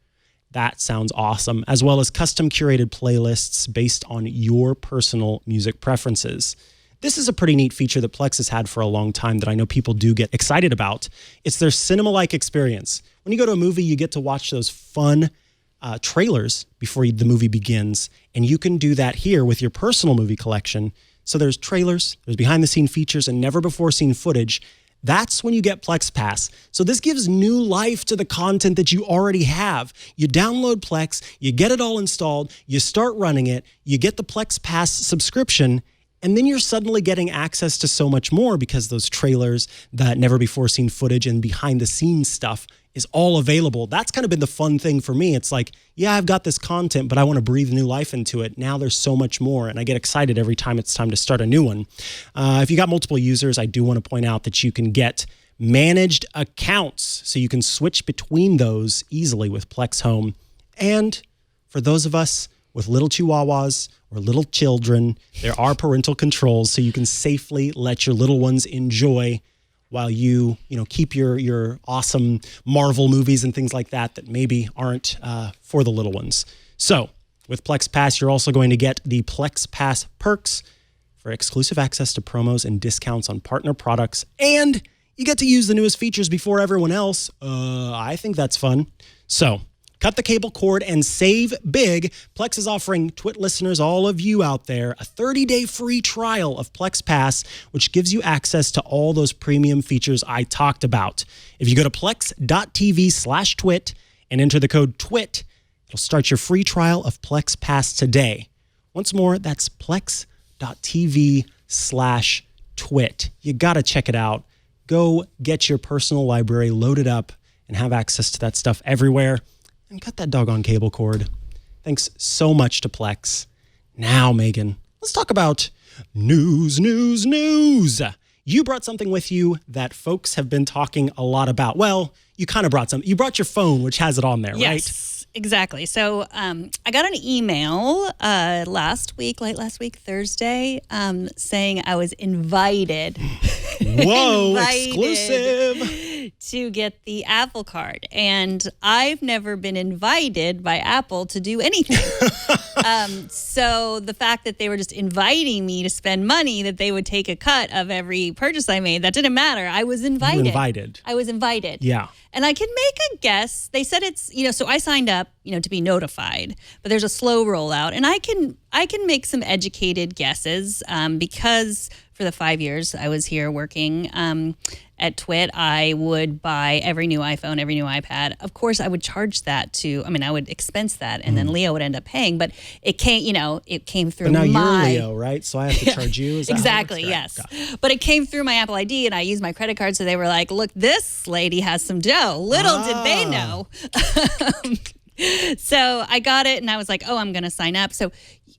That sounds awesome, as well as custom curated playlists based on your personal music preferences. This is a pretty neat feature that Plex has had for a long time that I know people do get excited about. It's their cinema-like experience. When you go to a movie, you get to watch those fun trailers before the movie begins, and you can do that here with your personal movie collection. So there's trailers, there's behind-the-scene features, and never-before-seen footage. That's when you get Plex Pass. So this gives new life to the content that you already have. You download Plex, you get it all installed, you start running it, you get the Plex Pass subscription, and then you're suddenly getting access to so much more because those trailers, that never-before-seen footage and behind-the-scenes stuff is all available. That's kind of been the fun thing for me. It's like, yeah, I've got this content, but I want to breathe new life into it. Now there's so much more, and I get excited every time it's time to start a new one. If you got multiple users, I do want to point out that you can get managed accounts, so you can switch between those easily with Plex Home. And for those of us with little chihuahuas or little children, there are parental controls, so you can safely let your little ones enjoy while you keep your awesome Marvel movies and things like that maybe aren't for the little ones. So With Plex Pass, you're also going to get the Plex Pass perks for exclusive access to promos and discounts on partner products, and you get to use the newest features before everyone else. I think that's fun. So, cut the cable cord and save big. Plex is offering Twit listeners, all of you out there, a 30-day free trial of Plex Pass, which gives you access to all those premium features I talked about. If you go to plex.tv/twit and enter the code TWIT, it'll start your free trial of Plex Pass today. Once more, that's plex.tv/twit. You got to check it out. Go get your personal library loaded up and have access to that stuff everywhere. And cut that doggone cable cord. Thanks so much to Plex. Now, Megan, let's talk about news. You brought something with you that folks have been talking a lot about. Well, you kind of brought something. You brought your phone, which has it on there, right? Yes, exactly. So I got an email late last week, Thursday, saying I was invited. Whoa, exclusive. To get the Apple Card. And I've never been invited by Apple to do anything. So the fact that they were just inviting me to spend money, that they would take a cut of every purchase I made, that didn't matter. I was invited. You were invited. I was invited. Yeah. And I can make a guess. They said it's, so I signed up, to be notified, but there's a slow rollout. And I can make some educated guesses because for the 5 years I was here working at Twit, I would buy every new iPhone, every new iPad. Of course, I would charge that I would expense that, and then Leo would end up paying. But it came, it came through my... But now you're Leo, right? So I have to charge you? Is that exactly, yes. But it came through my Apple ID, and I used my credit card, so they were like, look, this lady has some dough. Little did they know. So I got it, and I was like, oh, I'm going to sign up. So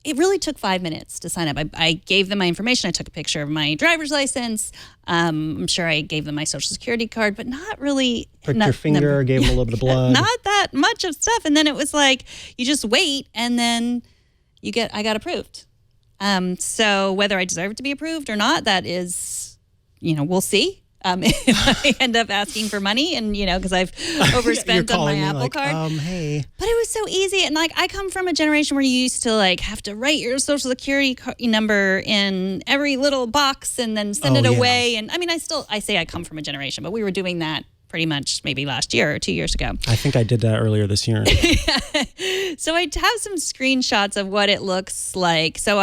it really took 5 minutes to sign up. I gave them my information. I took a picture of my driver's license. I'm sure I gave them my social security card, but not really. Pricked your finger, gave them a little bit of blood. Not that much of stuff. And then it was like, you just wait, and then I got approved. So whether I deserve to be approved or not, that is, we'll see. If I end up asking for money and, because I've overspent on my Apple Card. Hey. But it was so easy. And I come from a generation where you used to have to write your social security number in every little box and then send it away. And I say I come from a generation, but we were doing that pretty much maybe last year or 2 years ago. I think I did that earlier this year. So I have some screenshots of what it looks like. So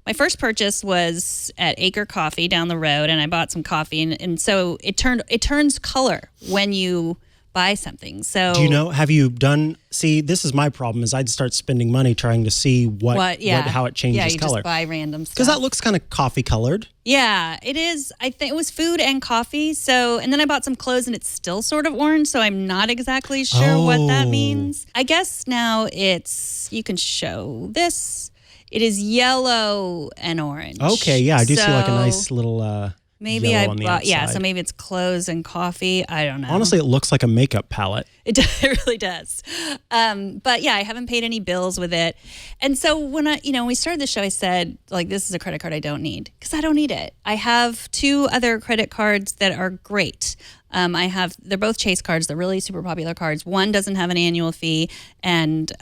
my first purchase was at Acre Coffee down the road, and I bought some coffee, and so it turns color when you buy something. So do you know? Have you done? See, this is my problem. Is I'd start spending money trying to see how it changes you color. Just buy random stuff because that looks kind of coffee colored. Yeah, it is. I think it was food and coffee. So, and then I bought some clothes, and it's still sort of orange. So I'm not exactly sure what that means. I guess now you can show this. It is yellow and orange. Okay, yeah, I do see a nice little maybe yellow I on the bought, outside. so maybe it's clothes and coffee. I don't know. Honestly, it looks like a makeup palette. It really does. But yeah, I haven't paid any bills with it. And so when we started the show, I said, this is a credit card I don't need because I don't need it. I have 2 other credit cards that are great. They're both Chase cards. They're really super popular cards. One doesn't have an annual fee, and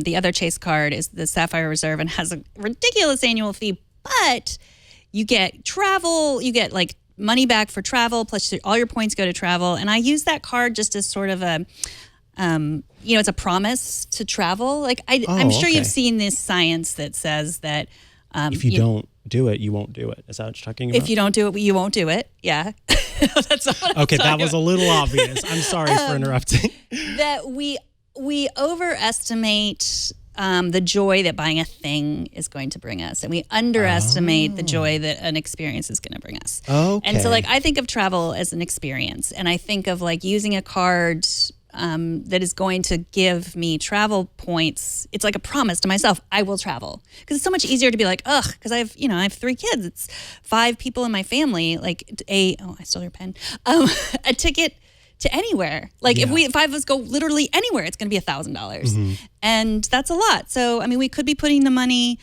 the other Chase card is the Sapphire Reserve and has a ridiculous annual fee, but you get travel, you get money back for travel, plus all your points go to travel. And I use that card just as sort of a, it's a promise to travel. I'm sure you've seen this science that says that if you don't do it, you won't do it. Is that what you're talking about? If you don't do it, you won't do it. Yeah. That's what okay, that was a little obvious. I'm sorry for interrupting. That we overestimate the joy that buying a thing is going to bring us, and we underestimate the joy that an experience is going to bring us. Okay. And so I think of travel as an experience, and I think of using a card that is going to give me travel points. It's like a promise to myself, I will travel. Because it's so much easier to be because I have 3 kids. It's 5 people in my family. I stole your pen. A ticket to anywhere. If 5 of us go literally anywhere, it's going to be $1,000. And that's a lot. So, we could be putting the money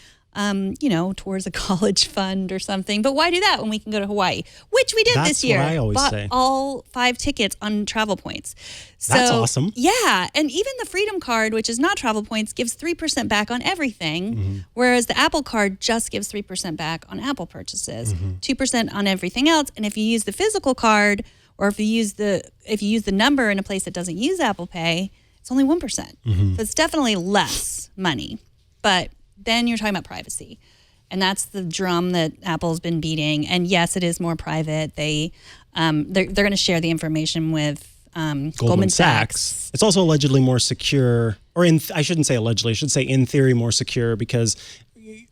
towards a college fund or something. But why do that when we can go to Hawaii? Which we did this year. That's what I always Bought say. all 5 tickets on travel points. So, That's awesome. Yeah. And even the Freedom Card, which is not travel points, gives 3% back on everything. Whereas the Apple Card just gives 3% back on Apple purchases, 2% on everything else. And if you use the physical card, or if you use the number in a place that doesn't use Apple Pay, it's only 1%. So it's definitely less money. But then you're talking about privacy. And that's the drum that Apple's been beating. And yes, it is more private. They're going to share the information with Goldman Sachs. It's also allegedly more secure, or I shouldn't say allegedly, I should say in theory more secure, because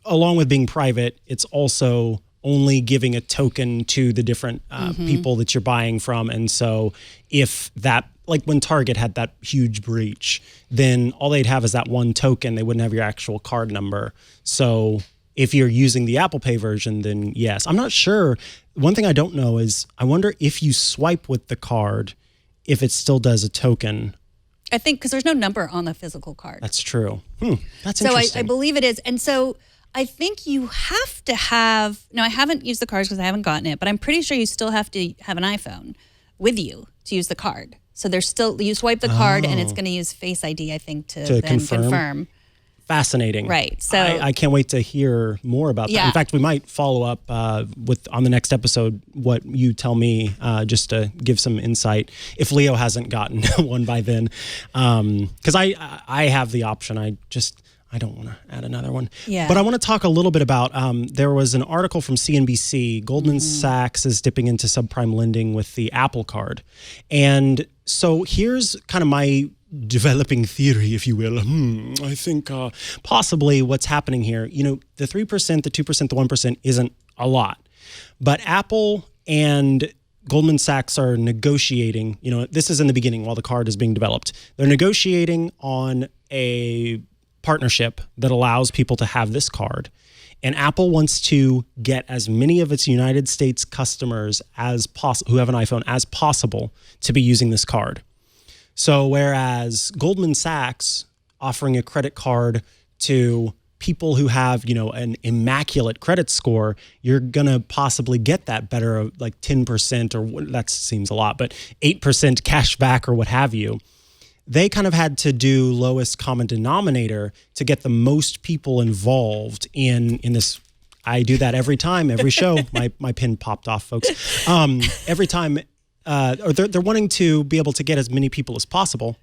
along with being private, it's also only giving a token to the different people that you're buying from. And so if that, like when Target had that huge breach, then all they'd have is that one token. They wouldn't have your actual card number. So if you're using the Apple Pay version, then yes. I'm not sure. One thing I don't know is I wonder if you swipe with the card, if it still does a token. I think because there's no number on the physical card. That's true. That's so interesting. I believe it is. And so I think you have to have, no, I haven't used the cards because I haven't gotten it, but I'm pretty sure you still have to have an iPhone with you to use the card. So there's still, you swipe the card and it's going to use Face ID, I think, to then confirm. Fascinating. Right. So I can't wait to hear more about that. In fact, we might follow up on the next episode what you tell me, just to give some insight if Leo hasn't gotten one by then. Because I have the option. I don't want to add another one. Yeah. But I want to talk a little bit about, there was an article from CNBC, Goldman Sachs is dipping into subprime lending with the Apple Card. And so here's kind of my developing theory, if you will. I think possibly what's happening here, the 3%, the 2%, the 1% isn't a lot. But Apple and Goldman Sachs are negotiating, this is in the beginning while the card is being developed. They're negotiating on a partnership that allows people to have this card. And Apple wants to get as many of its United States customers as possible, who have an iPhone, as possible to be using this card. So whereas Goldman Sachs offering a credit card to people who have, an immaculate credit score, you're going to possibly get that better, like 10% or that seems a lot, but 8% cash back or what have you. They kind of had to do lowest common denominator to get the most people involved in this. I do that every time, every show. My pin popped off, folks. Every time, or they're wanting to be able to get as many people as possible.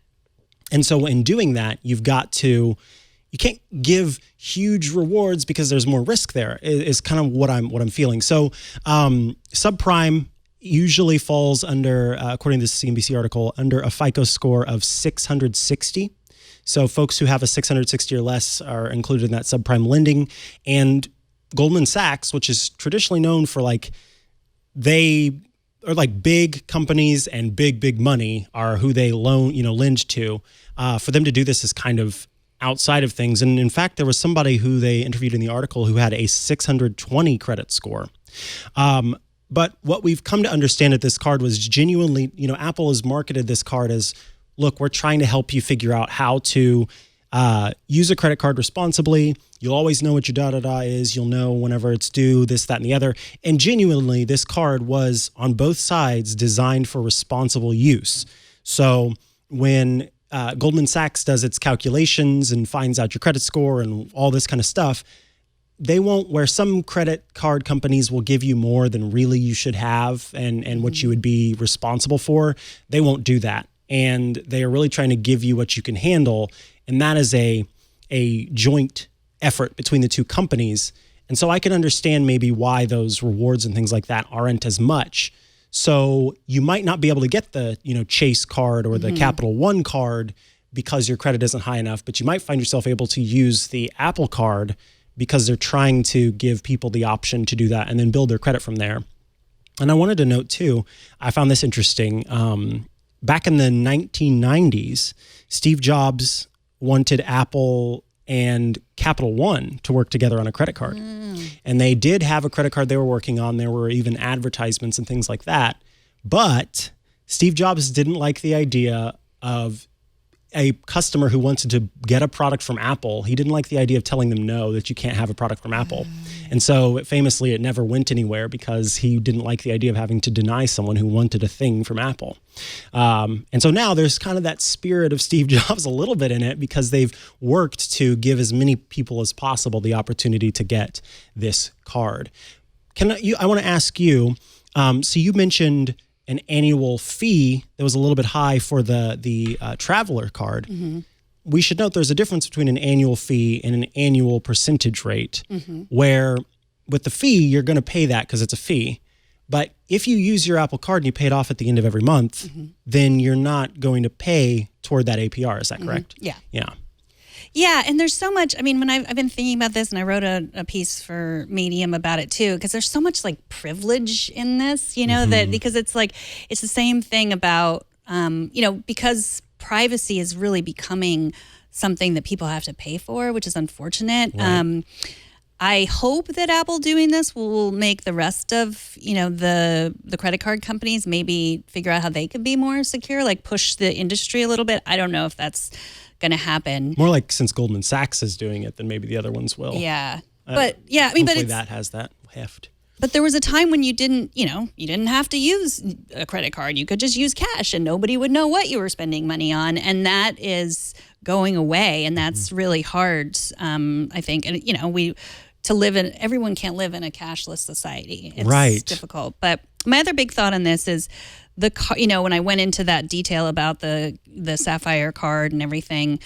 And so in doing that, you can't give huge rewards because there's more risk there, is kind of what I'm feeling. So subprime usually falls under, according to this CNBC article, under a FICO score of 660. So folks who have a 660 or less are included in that subprime lending. And Goldman Sachs, which is traditionally known for they are like big companies and big money are who they lend to. For them to do this is kind of outside of things. And in fact, there was somebody who they interviewed in the article who had a 620 credit score. But what we've come to understand that this card was genuinely, Apple has marketed this card as, look, we're trying to help you figure out how to use a credit card responsibly. You'll always know what your is. You'll know whenever it's due, this, that, and the other. And genuinely, this card was on both sides designed for responsible use. So when Goldman Sachs does its calculations and finds out your credit score and all this kind of stuff, they won't, where some credit card companies will give you more than really you should have and what you would be responsible for, they won't do that. And they are really trying to give you what you can handle. And that is a joint effort between the two companies. And so I can understand maybe why those rewards and things like that aren't as much. So you might not be able to get the, Chase card or the Capital One card because your credit isn't high enough, but you might find yourself able to use the Apple Card because they're trying to give people the option to do that and then build their credit from there. And I wanted to note too, I found this interesting. Back in the 1990s, Steve Jobs wanted Apple and Capital One to work together on a credit card. And they did have a credit card they were working on. There were even advertisements and things like that. But Steve Jobs didn't like the idea of a customer who wanted to get a product from Apple. He didn't like the idea of telling them no, that you can't have a product from Apple. And so famously, it never went anywhere because he didn't like the idea of having to deny someone who wanted a thing from Apple. And so now there's kind of that spirit of Steve Jobs a little bit in it because they've worked to give as many people as possible the opportunity to get this card. I want to ask you, so you mentioned an annual fee that was a little bit high for the traveler card. Mm-hmm. We should note there's a difference between an annual fee and an annual percentage rate, where with the fee, you're going to pay that because it's a fee. But if you use your Apple Card and you pay it off at the end of every month, then you're not going to pay toward that APR. Is that correct? Yeah. Yeah. Yeah, and there's so much. I mean, when I've been thinking about this, and I wrote a piece for Medium about it too, because there's so much like privilege in this, that because it's like it's the same thing about, because privacy is really becoming something that people have to pay for, which is unfortunate. Right. I hope that Apple doing this will make the rest of, the credit card companies maybe figure out how they could be more secure, like push the industry a little bit. I don't know if that's going to happen. More like since Goldman Sachs is doing it, then maybe the other ones will. Yeah. Hopefully that has that heft. But there was a time when you didn't have to use a credit card. You could just use cash and nobody would know what you were spending money on. And that is going away. And that's really hard, I think. And, everyone can't live in a cashless society. It's difficult. But my other big thought on this is when I went into that detail about the Sapphire card and everything,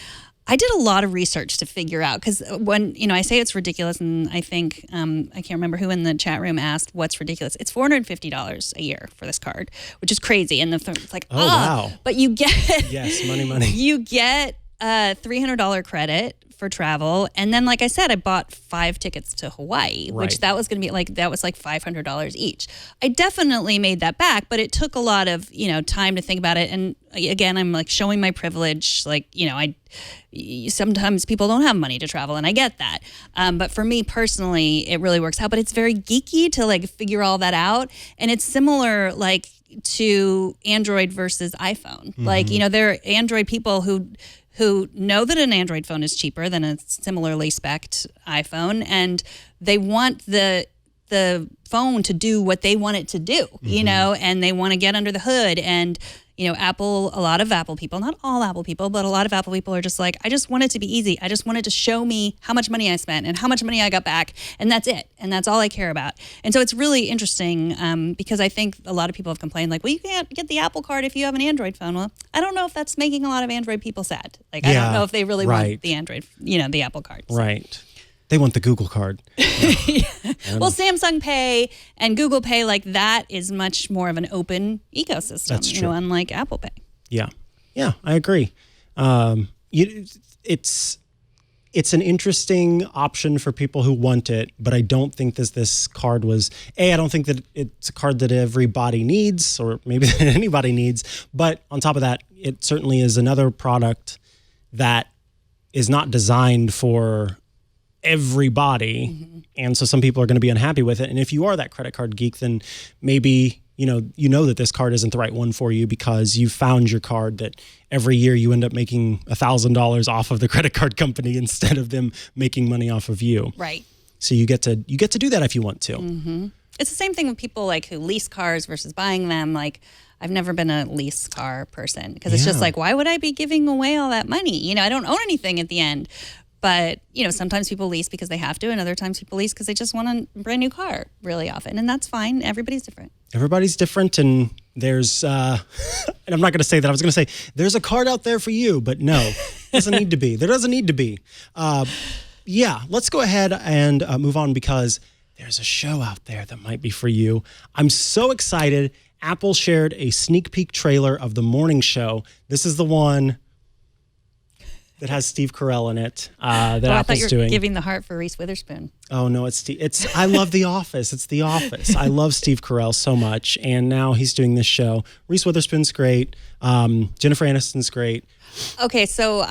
I did a lot of research to figure out, because when, I say it's ridiculous, and I think, I can't remember who in the chat room asked what's ridiculous. It's $450 a year for this card, which is crazy. And it's like, wow. But you get, yes, money. You get a $300 credit for travel. And then, like I said, I bought 5 tickets to Hawaii, which that was going to be that was like $500 each. I definitely made that back, but it took a lot of, time to think about it. And again, I'm like showing my privilege. Like, sometimes people don't have money to travel, and I get that. But for me personally, it really works out. But it's very geeky to like figure all that out. And it's similar like to Android versus iPhone. Like, there are Android people who know that an Android phone is cheaper than a similarly spec'd iPhone, and they want the phone to do what they want it to do, and they want to get under the hood. And, Apple, a lot of Apple people, not all Apple people, but a lot of Apple people are just like, I just want it to be easy. I just want it to show me how much money I spent and how much money I got back. And that's it. And that's all I care about. And so it's really interesting because I think a lot of people have complained like, well, you can't get the Apple card if you have an Android phone. Well, I don't know if that's making a lot of Android people sad. Like, I don't know if they really want the Android, the Apple card. So. Right. They want the Google card. Well, Samsung Pay and Google Pay, like that is much more of an open ecosystem, That's true. Unlike Apple Pay. Yeah, I agree. It's an interesting option for people who want it, but I don't think this card was, I don't think that it's a card that everybody needs, or maybe that anybody needs. But on top of that, it certainly is another product that is not designed for everybody. And so some people are going to be unhappy with it. And if you are that credit card geek, then maybe, you know that this card isn't the right one for you because you found your card that every year you end up making $1,000 off of the credit card company instead of them making money off of you. Right. So you get to do that if you want to. Mm-hmm. It's the same thing with people like who lease cars versus buying them. Like, I've never been a lease car person because it's just like, why would I be giving away all that money? I don't own anything at the end. But, sometimes people lease because they have to, and other times people lease because they just want a brand new car really often. And that's fine. Everybody's different. And there's, and I'm not going to say that. I was going to say, there's a card out there for you, but no, it doesn't need to be. There doesn't need to be. Let's go ahead and move on because there's a show out there that might be for you. I'm so excited. Apple shared a sneak peek trailer of the morning show. This is the one that has Steve Carell in it. That Apple's I thought you were doing. giving the heart for Reese Witherspoon. Oh no, it's I love The Office. It's The Office. I love Steve Carell so much, and now he's doing this show. Reese Witherspoon's great. Jennifer Aniston's great. Okay, so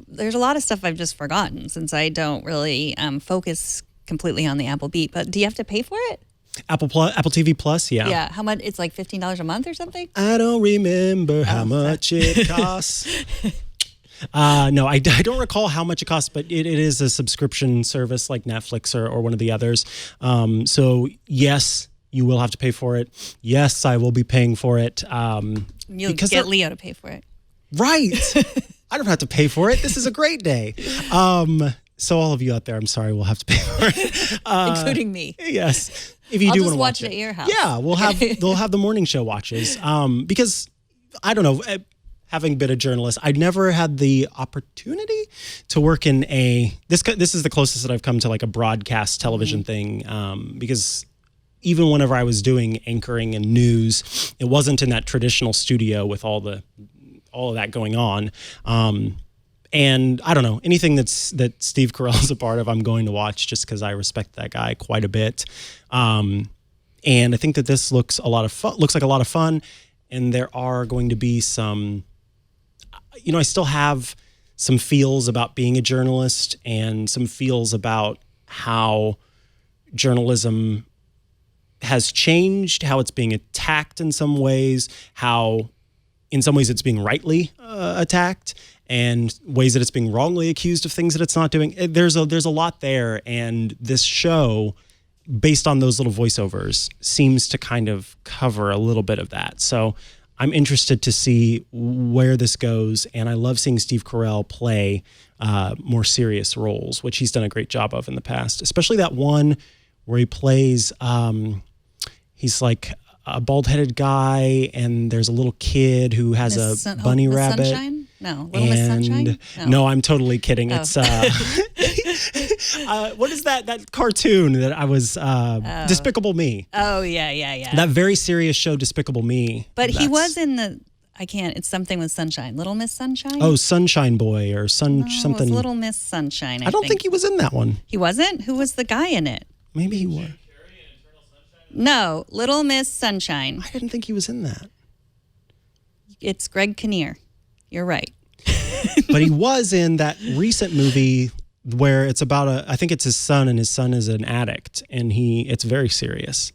there's a lot of stuff I've just forgotten since I don't really focus completely on the Apple Beat. But do you have to pay for it? Apple TV Plus, yeah. Yeah, how much? It's like $15 a month or something. I don't remember how much it costs. No, I don't recall how much it costs, but it is a subscription service like Netflix or one of the others. So yes, you will have to pay for it. Yes, I will be paying for it. You'll get Leo to pay for it. Right. I don't have to pay for it. This is a great day. So all of you out there, I'm sorry, we'll have to pay for it. Including me. Yes. If you do want to watch it at your house. Yeah, they'll have the morning show watches. Because I don't know, having been a journalist, I never had the opportunity to work in this is the closest that I've come to like a broadcast television thing. Because even whenever I was doing anchoring and news, it wasn't in that traditional studio with all of that going on. And I don't know, anything that Steve Carell is a part of, I'm going to watch just because I respect that guy quite a bit. And I think that this looks like a lot of fun. And there are going to be some, I still have some feels about being a journalist and some feels about how journalism has changed, how it's being attacked in some ways, how in some ways it's being rightly attacked, and ways that it's being wrongly accused of things that it's not doing. There's a lot there, and this show, based on those little voiceovers, seems to kind of cover a little bit of that. So I'm interested to see where this goes, and I love seeing Steve Carell play more serious roles, which he's done a great job of in the past, especially that one where he plays, he's like a bald-headed guy, and there's a little kid who has a bunny rabbit. Sunshine? No, Little Miss Sunshine? No, I'm totally kidding. Oh. It's what is that cartoon that I was Despicable Me? Oh, yeah. That very serious show, Despicable Me. But he was in it's something with Sunshine. Little Miss Sunshine? Oh, Sunshine Boy or something. It was Little Miss Sunshine, I don't think he was in that one. He wasn't? Who was the guy in it? Maybe he was. No, Little Miss Sunshine. I didn't think he was in that. It's Greg Kinnear. You're right. But he was in that recent movie where it's about I think it's his son, and his son is an addict, and it's very serious.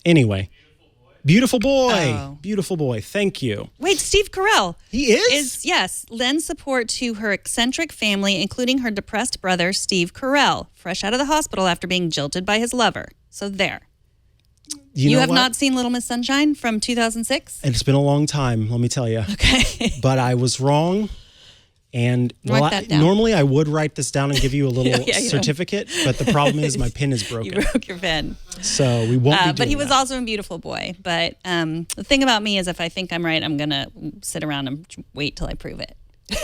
Anyway. Beautiful boy. Oh. Beautiful boy. Thank you. Wait, Steve Carell. He is? Yes, lends support to her eccentric family, including her depressed brother, Steve Carell, fresh out of the hospital after being jilted by his lover. So there. You have not seen Little Miss Sunshine from 2006? It's been a long time, let me tell you. Okay. But I was wrong. And normally I would write this down and give you a little certificate, but the problem is my pen is broken. You broke your pen. So we won't be doing But he was that. also a beautiful boy. But the thing about me is if I think I'm right, I'm going to sit around and wait till I prove it.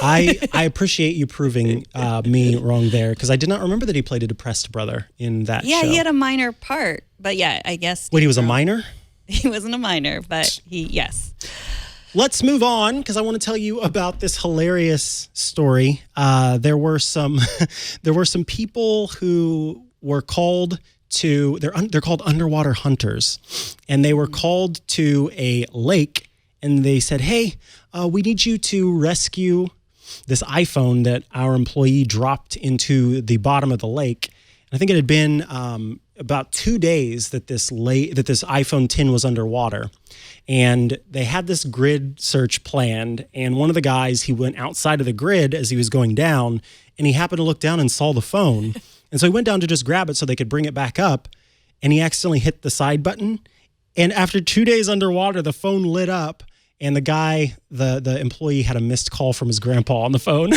I appreciate you proving me wrong there, because I did not remember that he played a depressed brother in that show. Yeah, he had a minor part. But yeah, I guess. Wait, he was a minor? He wasn't a minor, but yes. Let's move on, because I want to tell you about this hilarious story. There were some people who were called to, they're called underwater hunters, and they were called to a lake, and they said, hey, we need you to rescue this iPhone that our employee dropped into the bottom of the lake. I think it had been about 2 days that this iPhone 10 was underwater. And they had this grid search planned. And one of the guys, he went outside of the grid as he was going down, and he happened to look down and saw the phone. And so he went down to just grab it so they could bring it back up. And he accidentally hit the side button. And after 2 days underwater, the phone lit up. And the guy, the employee, had a missed call from his grandpa on the phone.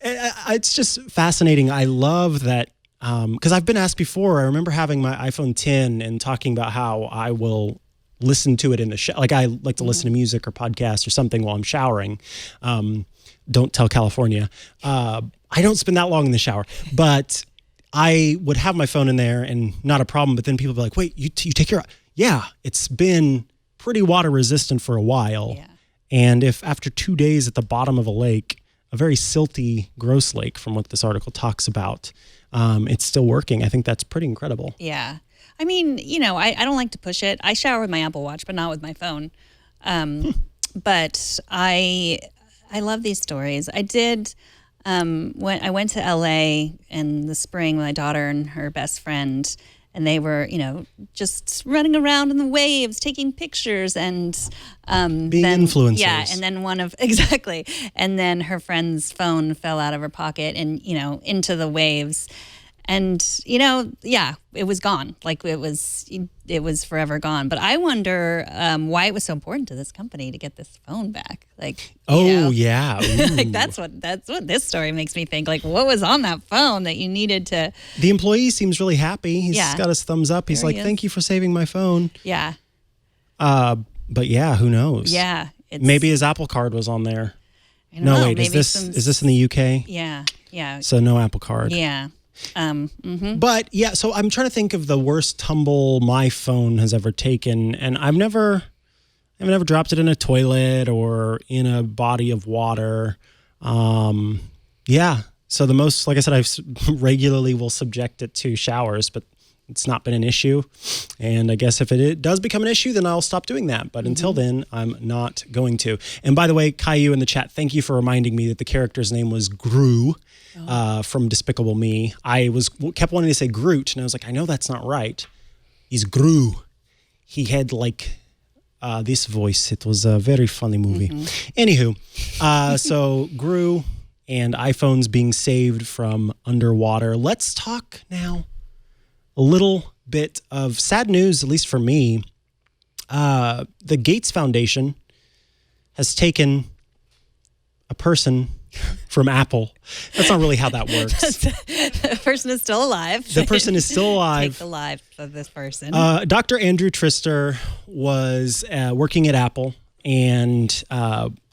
It's just fascinating. I love that. Because I've been asked before. I remember having my iPhone 10 and talking about how I will listen to it in the shower. Like I like to listen to music or podcasts or something while I'm showering. Don't tell California. I don't spend that long in the shower, but I would have my phone in there and not a problem. But then people would be like, wait, you take your, yeah, it's been pretty water resistant for a while. Yeah. And if after 2 days at the bottom of a lake, a very silty, gross lake from what this article talks about, it's still working. I think that's pretty incredible. Yeah. I mean, I don't like to push it. I shower with my Apple Watch, but not with my phone. But I love these stories. I did, when I went to LA in the spring with my daughter and her best friend, and they were, just running around in the waves, taking pictures, and being then, influencers. Yeah, and then and then her friend's phone fell out of her pocket and into the waves. And, it was gone. Like it was forever gone. But I wonder why it was so important to this company to get this phone back. Like, yeah. like that's what this story makes me think. Like, what was on that phone that you needed to? The employee seems really happy. He's got his thumbs up. He's thank you for saving my phone. Yeah. But yeah, who knows? Yeah. Maybe his Apple Card was on there. I don't know, wait, is this in the UK? Yeah. Yeah. So no Apple Card. Yeah. But yeah, so I'm trying to think of the worst tumble my phone has ever taken, and I've never dropped it in a toilet or in a body of water. Yeah, so the most, like I said, I regularly will subject it to showers, but it's not been an issue. And I guess if it does become an issue, then I'll stop doing that. But until then, I'm not going to. And by the way, Caillou in the chat, thank you for reminding me that the character's name was Gru. From Despicable Me. I kept wanting to say Groot, and I was like, I know that's not right. He's Gru. He had this voice. It was a very funny movie. Anywho, so Gru and iPhones being saved from underwater. Let's talk now a little bit of sad news, at least for me. The Gates Foundation has taken a person from Apple. That's not really how that works. The person is still alive. The person is still alive. Take the life of this person. Dr. Andrew Trister was working at Apple and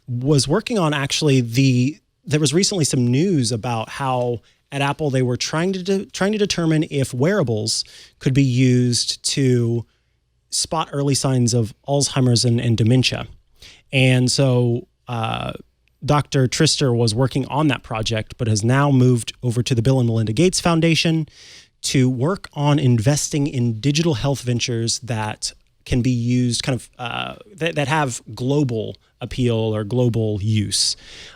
was working on there was recently some news about how at Apple they were trying to determine if wearables could be used to spot early signs of Alzheimer's and dementia. And so Dr. Trister was working on that project, but has now moved over to the Bill and Melinda Gates Foundation to work on investing in digital health ventures that can be used that have global appeal or global use.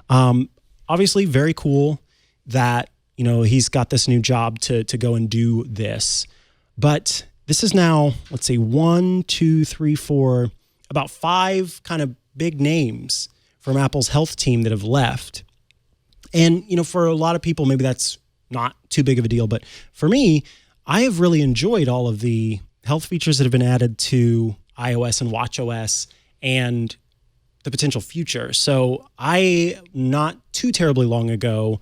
Obviously, very cool that, he's got this new job to go and do this. But this is now, let's see, 1, 2, 3, 4, about 5 kind of big names from Apple's health team that have left. And, for a lot of people, maybe that's not too big of a deal. But for me, I have really enjoyed all of the health features that have been added to iOS and watchOS and the potential future. So I, not too terribly long ago,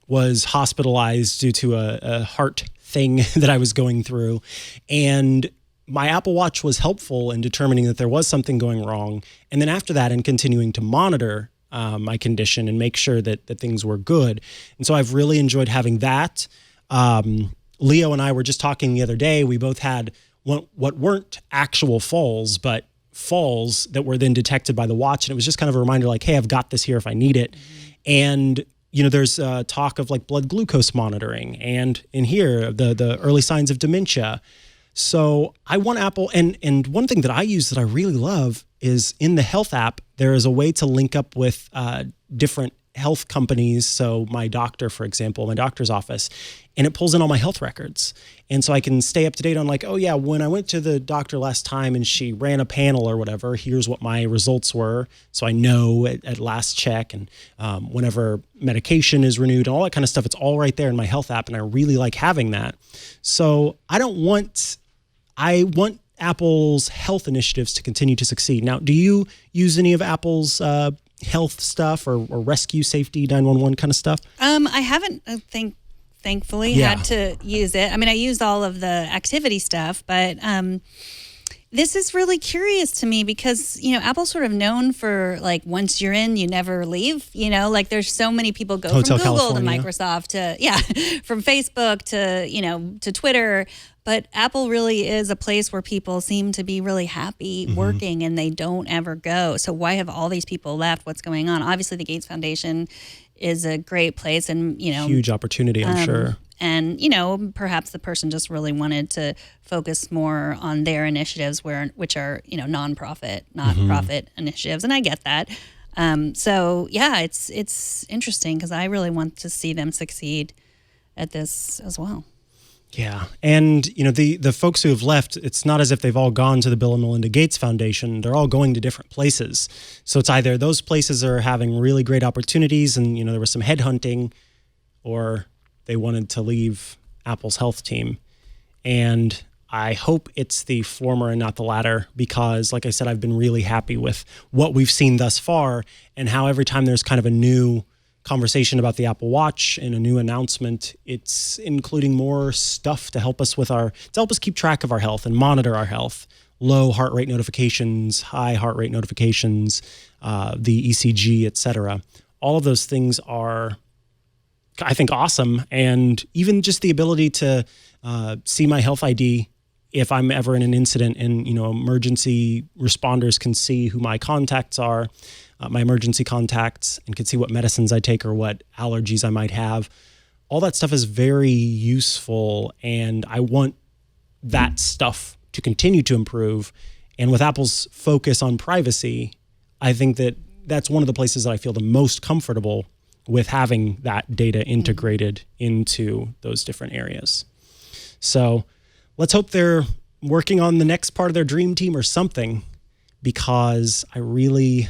was hospitalized due to a heart thing that I was going through. And my Apple Watch was helpful in determining that there was something going wrong. And then after that, and continuing to monitor my condition and make sure that things were good. And so I've really enjoyed having that. Leo and I were just talking the other day. We both had what weren't actual falls, but falls that were then detected by the watch. And it was just kind of a reminder like, hey, I've got this here if I need it. And there's talk of blood glucose monitoring. And in here, the early signs of dementia. So I want Apple, and one thing that I use that I really love is in the health app, there is a way to link up with different health companies. So my doctor, for example, my doctor's office, and it pulls in all my health records. And so I can stay up to date on oh yeah, when I went to the doctor last time and she ran a panel or whatever, here's what my results were. So I know at last check, and whenever medication is renewed and all that kind of stuff, it's all right there in my health app. And I really like having that. So I want Apple's health initiatives to continue to succeed. Now, do you use any of Apple's health stuff or rescue safety 911 kind of stuff? I haven't, thankfully, had to use it. I mean, I use all of the activity stuff, but this is really curious to me because, Apple's sort of known for once you're in, you never leave. There's so many people go Hotel from Google California. to Microsoft to, from Facebook to Twitter. But Apple really is a place where people seem to be really happy working and they don't ever go. So why have all these people left? What's going on? Obviously, the Gates Foundation is a great place and, huge opportunity, I'm sure. And, perhaps the person just really wanted to focus more on their initiatives which are, nonprofit, not profit initiatives. And I get that. So, yeah, it's interesting because I really want to see them succeed at this as well. Yeah. And, the folks who have left, it's not as if they've all gone to the Bill and Melinda Gates Foundation. They're all going to different places. So it's either those places are having really great opportunities and, there was some headhunting, or they wanted to leave Apple's health team. And I hope it's the former and not the latter, because like I said, I've been really happy with what we've seen thus far and how every time there's kind of a new conversation about the Apple Watch and a new announcement, it's including more stuff to help us keep track of our health and monitor our health. Low heart rate notifications, high heart rate notifications, the ECG, etc. All of those things are, I think, awesome. And even just the ability to see my health ID if I'm ever in an incident, and emergency responders can see who my contacts are, my emergency contacts, and can see what medicines I take or what allergies I might have. All that stuff is very useful, and I want that stuff to continue to improve. And with Apple's focus on privacy, I think that that's one of the places that I feel the most comfortable with having that data integrated into those different areas. So let's hope they're working on the next part of their dream team or something, because I really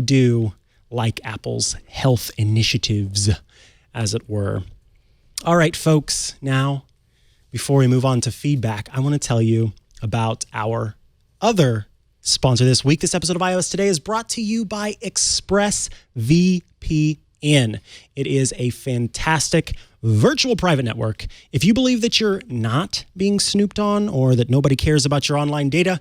do like Apple's health initiatives, as it were. All right, folks, now, before we move on to feedback, I want to tell you about our other sponsor this week. This episode of iOS Today is brought to you by Expressvpn. It is a fantastic virtual private network. If you believe that you're not being snooped on or that nobody cares about your online data,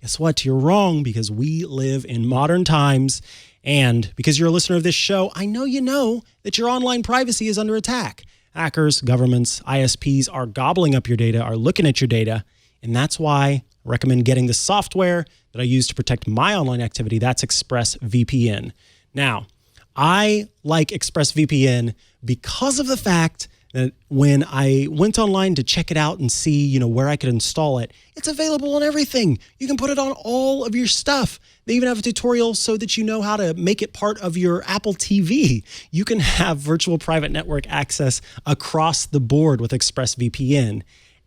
guess what? You're wrong, because we live in modern times. And because you're a listener of this show, I know you know that your online privacy is under attack. Hackers, governments, ISPs are gobbling up your data, are looking at your data. And that's why I recommend getting the software that I use to protect my online activity. That's Expressvpn. Now, I like Expressvpn because of the fact that when I went online to check it out and see, where I could install it, it's available on everything. You can put it on all of your stuff. They even have a tutorial so that you know how to make it part of your Apple TV. You can have virtual private network access across the board with Expressvpn,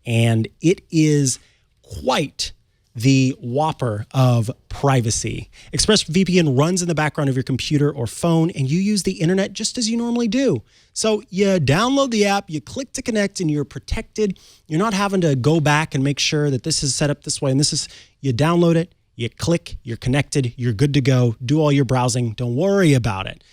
and it is quite the whopper of privacy. Expressvpn runs in the background of your computer or phone, and you use the internet just as you normally do. So you download the app, you click to connect, and you're protected. You're not having to go back and make sure that this is set up this way, and you download it, you click, you're connected, you're good to go. Do all your browsing. Don't worry about it.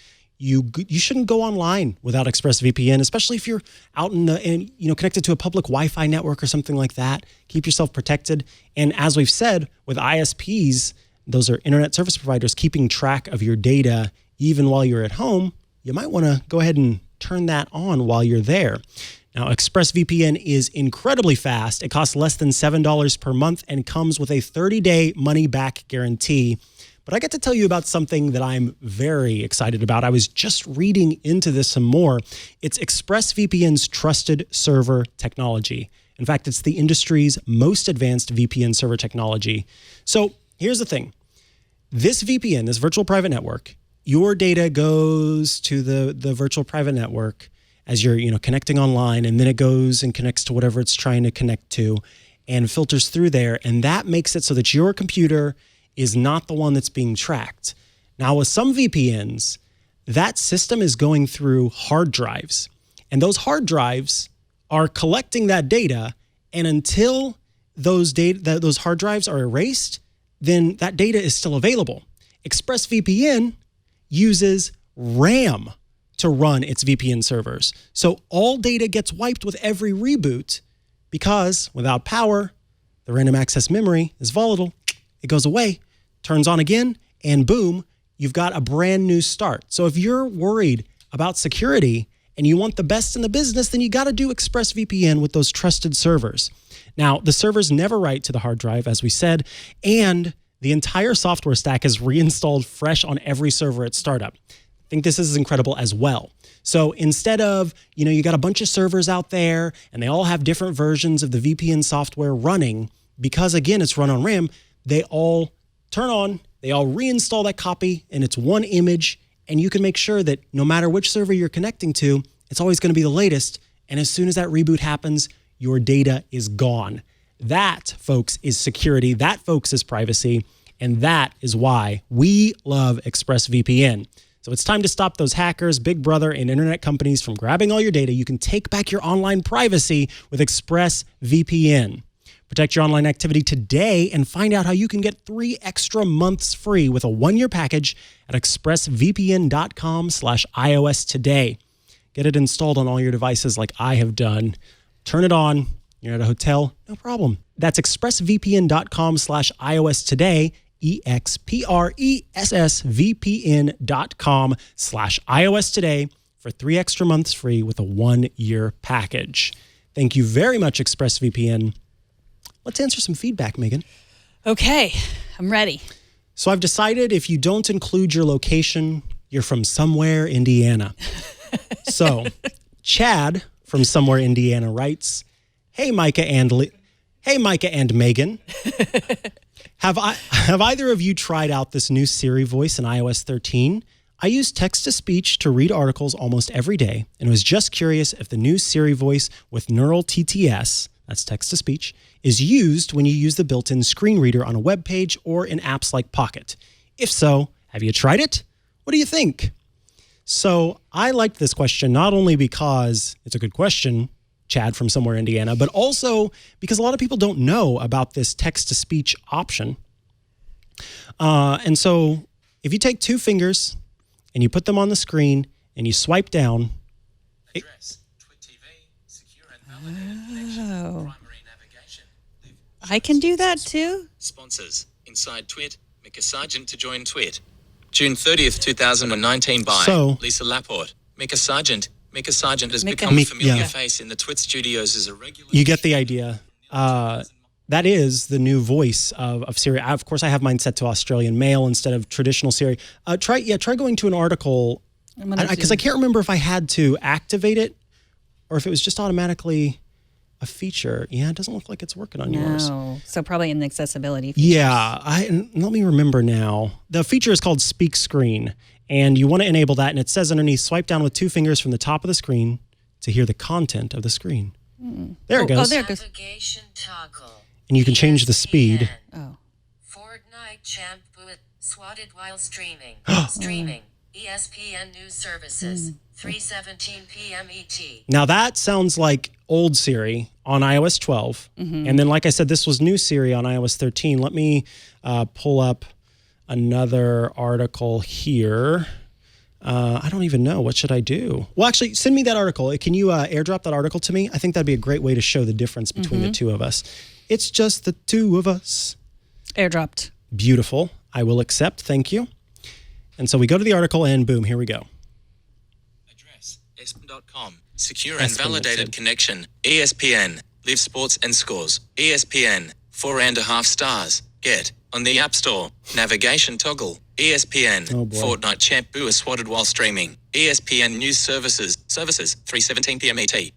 You shouldn't go online without Expressvpn, especially if you're out connected to a public Wi-Fi network or something like that. Keep yourself protected. And as we've said, with ISPs, those are internet service providers, keeping track of your data even while you're at home, you might want to go ahead and turn that on while you're there. Now, Expressvpn is incredibly fast. It costs less than $7 per month and comes with a 30-day money-back guarantee. But I get to tell you about something that I'm very excited about. I was just reading into this some more. It's Expressvpn's trusted server technology. In fact, it's the industry's most advanced VPN server technology. So here's the thing. This VPN, this virtual private network, your data goes to the virtual private network as you're connecting online, and then it goes and connects to whatever it's trying to connect to and filters through there. And that makes it so that your computer is not the one that's being tracked. Now, with some VPNs, that system is going through hard drives, and those hard drives are collecting that data, and until those hard drives are erased, then that data is still available. Expressvpn uses RAM to run its VPN servers. So all data gets wiped with every reboot, because without power, the random access memory is volatile. It goes away, turns on again, and boom, you've got a brand new start. So if you're worried about security and you want the best in the business, then you got to do Expressvpn with those trusted servers. Now, the servers never write to the hard drive, as we said, and the entire software stack is reinstalled fresh on every server at startup. I think this is incredible as well. So instead of, you got a bunch of servers out there and they all have different versions of the VPN software running, because again, it's run on RAM, they all turn on, they all reinstall that copy, and it's one image, and you can make sure that no matter which server you're connecting to, it's always going to be the latest. And as soon as that reboot happens, your data is gone. That, folks, is security. That, folks, is privacy. And that is why we love Expressvpn. So it's time to stop those hackers, Big Brother, and internet companies from grabbing all your data. You can take back your online privacy with Expressvpn. Protect your online activity today and find out how you can get 3 extra months free with a 1-year package at expressvpn.com/iOS today. Get it installed on all your devices like I have done. Turn it on. You're at a hotel, no problem. That's expressvpn.com/iOS today. expressvpn.com/iOS today for 3 extra months free with a 1-year package. Thank you very much, ExpressVPN. Let's answer some feedback, Megan. Okay, I'm ready. So I've decided if you don't include your location, you're from somewhere, Indiana. So Chad from somewhere, Indiana writes, Hey, Mikah and Megan. Have either of you tried out this new Siri Voice in iOS 13? I use text-to-speech to read articles almost every day and was just curious if the new Siri Voice with Neural TTS, that's text-to-speech, is used when you use the built-in screen reader on a web page or in apps like Pocket. If so, have you tried it? What do you think? So I liked this question not only because it's a good question, Chad from somewhere, Indiana, but also because a lot of people don't know about this text-to-speech option. And so if you take 2 fingers and you put them on the screen and you swipe down. Address, Twit TV, secure and validated connection, primary navigation. I can do that too? Sponsors, Inside Twit, Mikah Sargent to join Twit. June 30th, 2019 by Lisa Laporte. Mikah Sargent. Mikah Sargent has become a familiar face in the Twit studios as a regular... You get the idea. That is the new voice of Siri. Of course, I have mine set to Australian male instead of traditional Siri. Try going to an article, because I can't remember if I had to activate it or if it was just automatically a feature. Yeah, it doesn't look like it's working on yours. No, so probably in the accessibility features. Yeah, let me remember now. The feature is called Speak Screen. And you want to enable that, and it says underneath, swipe down with 2 fingers from the top of the screen to hear the content of the screen. There it goes. Oh, there it goes. Navigation toggle. And you can change the speed. Oh. Fortnite champ swatted while streaming. Streaming. ESPN News Services. 3:17 p.m. ET. Now that sounds like old Siri on iOS 12. And then, like I said, this was new Siri on iOS 13. Let me pull up another article here. I don't even know. What should I do? Well, actually, send me that article. Can you airdrop that article to me? I think that'd be a great way to show the difference between the 2 of us. It's just the 2 of us. Airdropped. Beautiful. I will accept. Thank you. And so we go to the article and boom, here we go. Address, esp.com. Secure and validated connection. ESPN. Live sports and scores. ESPN. 4.5 stars. Get. On the App Store, navigation toggle, ESPN, Fortnite champ swatted while streaming, ESPN News Services, 3:17 p.m. ET.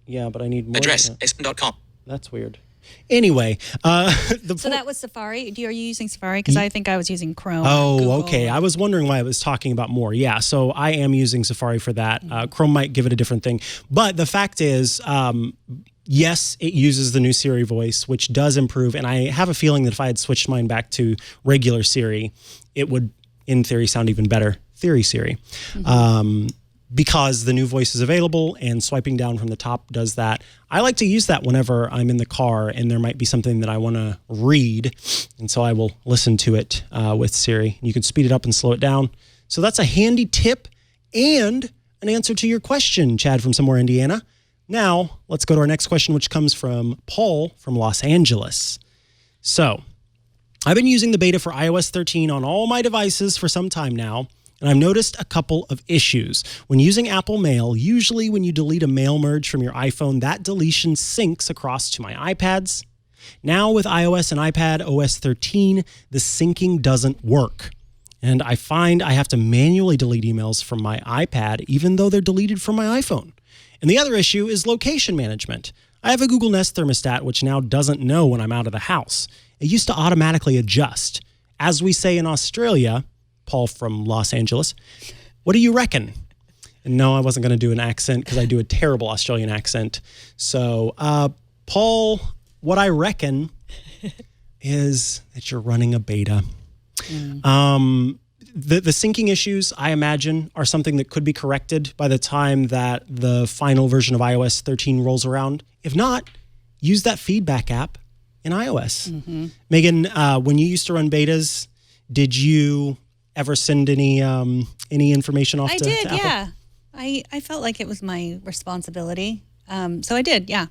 Yeah, but I need more. Address, esp.com. That's weird. Anyway. So that was Safari? Are you using Safari? Because I think I was using Chrome. Oh, okay. I was wondering why I was talking about more. Yeah, so I am using Safari for that. Chrome might give it a different thing. But the fact is... yes, it uses the new Siri voice, which does improve. And I have a feeling that if I had switched mine back to regular Siri, it would, in theory, sound even better. Theory Siri. Because the new voice is available and swiping down from the top does that. I like to use that whenever I'm in the car and there might be something that I want to read. And so I will listen to it with Siri. You can speed it up and slow it down. So that's a handy tip and an answer to your question, Chad from somewhere, Indiana. Now, let's go to our next question, which comes from Paul from Los Angeles. So, I've been using the beta for iOS 13 on all my devices for some time now, and I've noticed a couple of issues. When using Apple Mail, usually when you delete a mail merge from your iPhone, that deletion syncs across to my iPads. Now with iOS and iPad OS 13, the syncing doesn't work. And I find I have to manually delete emails from my iPad, even though they're deleted from my iPhone. And the other issue is location management. I have a Google Nest thermostat, which now doesn't know when I'm out of the house. It used to automatically adjust. As we say in Australia, Paul from Los Angeles, what do you reckon? No, I wasn't going to do an accent because I do a terrible Australian accent. So, Paul, what I reckon is that you're running a beta. The syncing issues, I imagine, are something that could be corrected by the time that the final version of iOS 13 rolls around. If not, use that feedback app in iOS. Megan, when you used to run betas, did you ever send any information off to Apple? I did, yeah. I felt like it was my responsibility. So I did, yeah.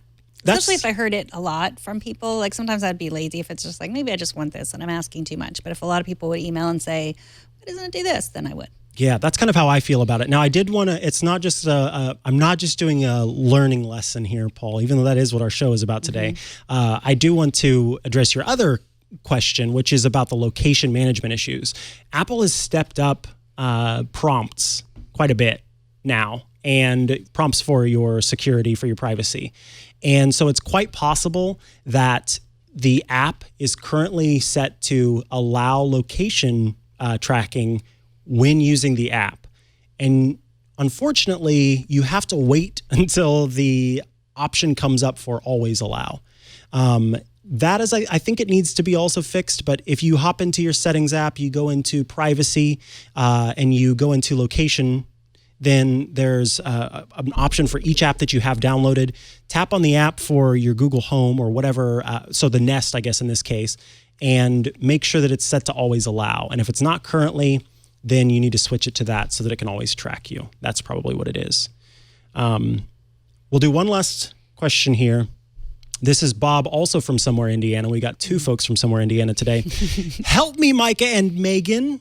Especially if I heard it a lot from people. Like sometimes I'd be lazy if it's just like, maybe I just want this and I'm asking too much. But if a lot of people would email and say, why doesn't it do this? Then I would. Yeah, that's kind of how I feel about it. Now, I did want to, it's not just, I'm not just doing a learning lesson here, Paul, even though that is what our show is about today. I do want to address your other question, which is about the location management issues. Apple has stepped up prompts quite a bit now, and prompts for your security, for your privacy. And so it's quite possible that the app is currently set to allow location tracking when using the app. And unfortunately, you have to wait until the option comes up for always allow. That is, I think it needs to be also fixed, but if you hop into your settings app, you go into privacy, and you go into location, then there's an option for each app that you have downloaded. Tap on the app for your Google Home or whatever, so the Nest, I guess, in this case, and make sure that it's set to always allow. And if it's not currently, then you need to switch it to that so that it can always track you. That's probably what it is. We'll do one last question here. This is Bob, also from somewhere Indiana. We got two folks from somewhere Indiana today. Help me, Mikah and Megan,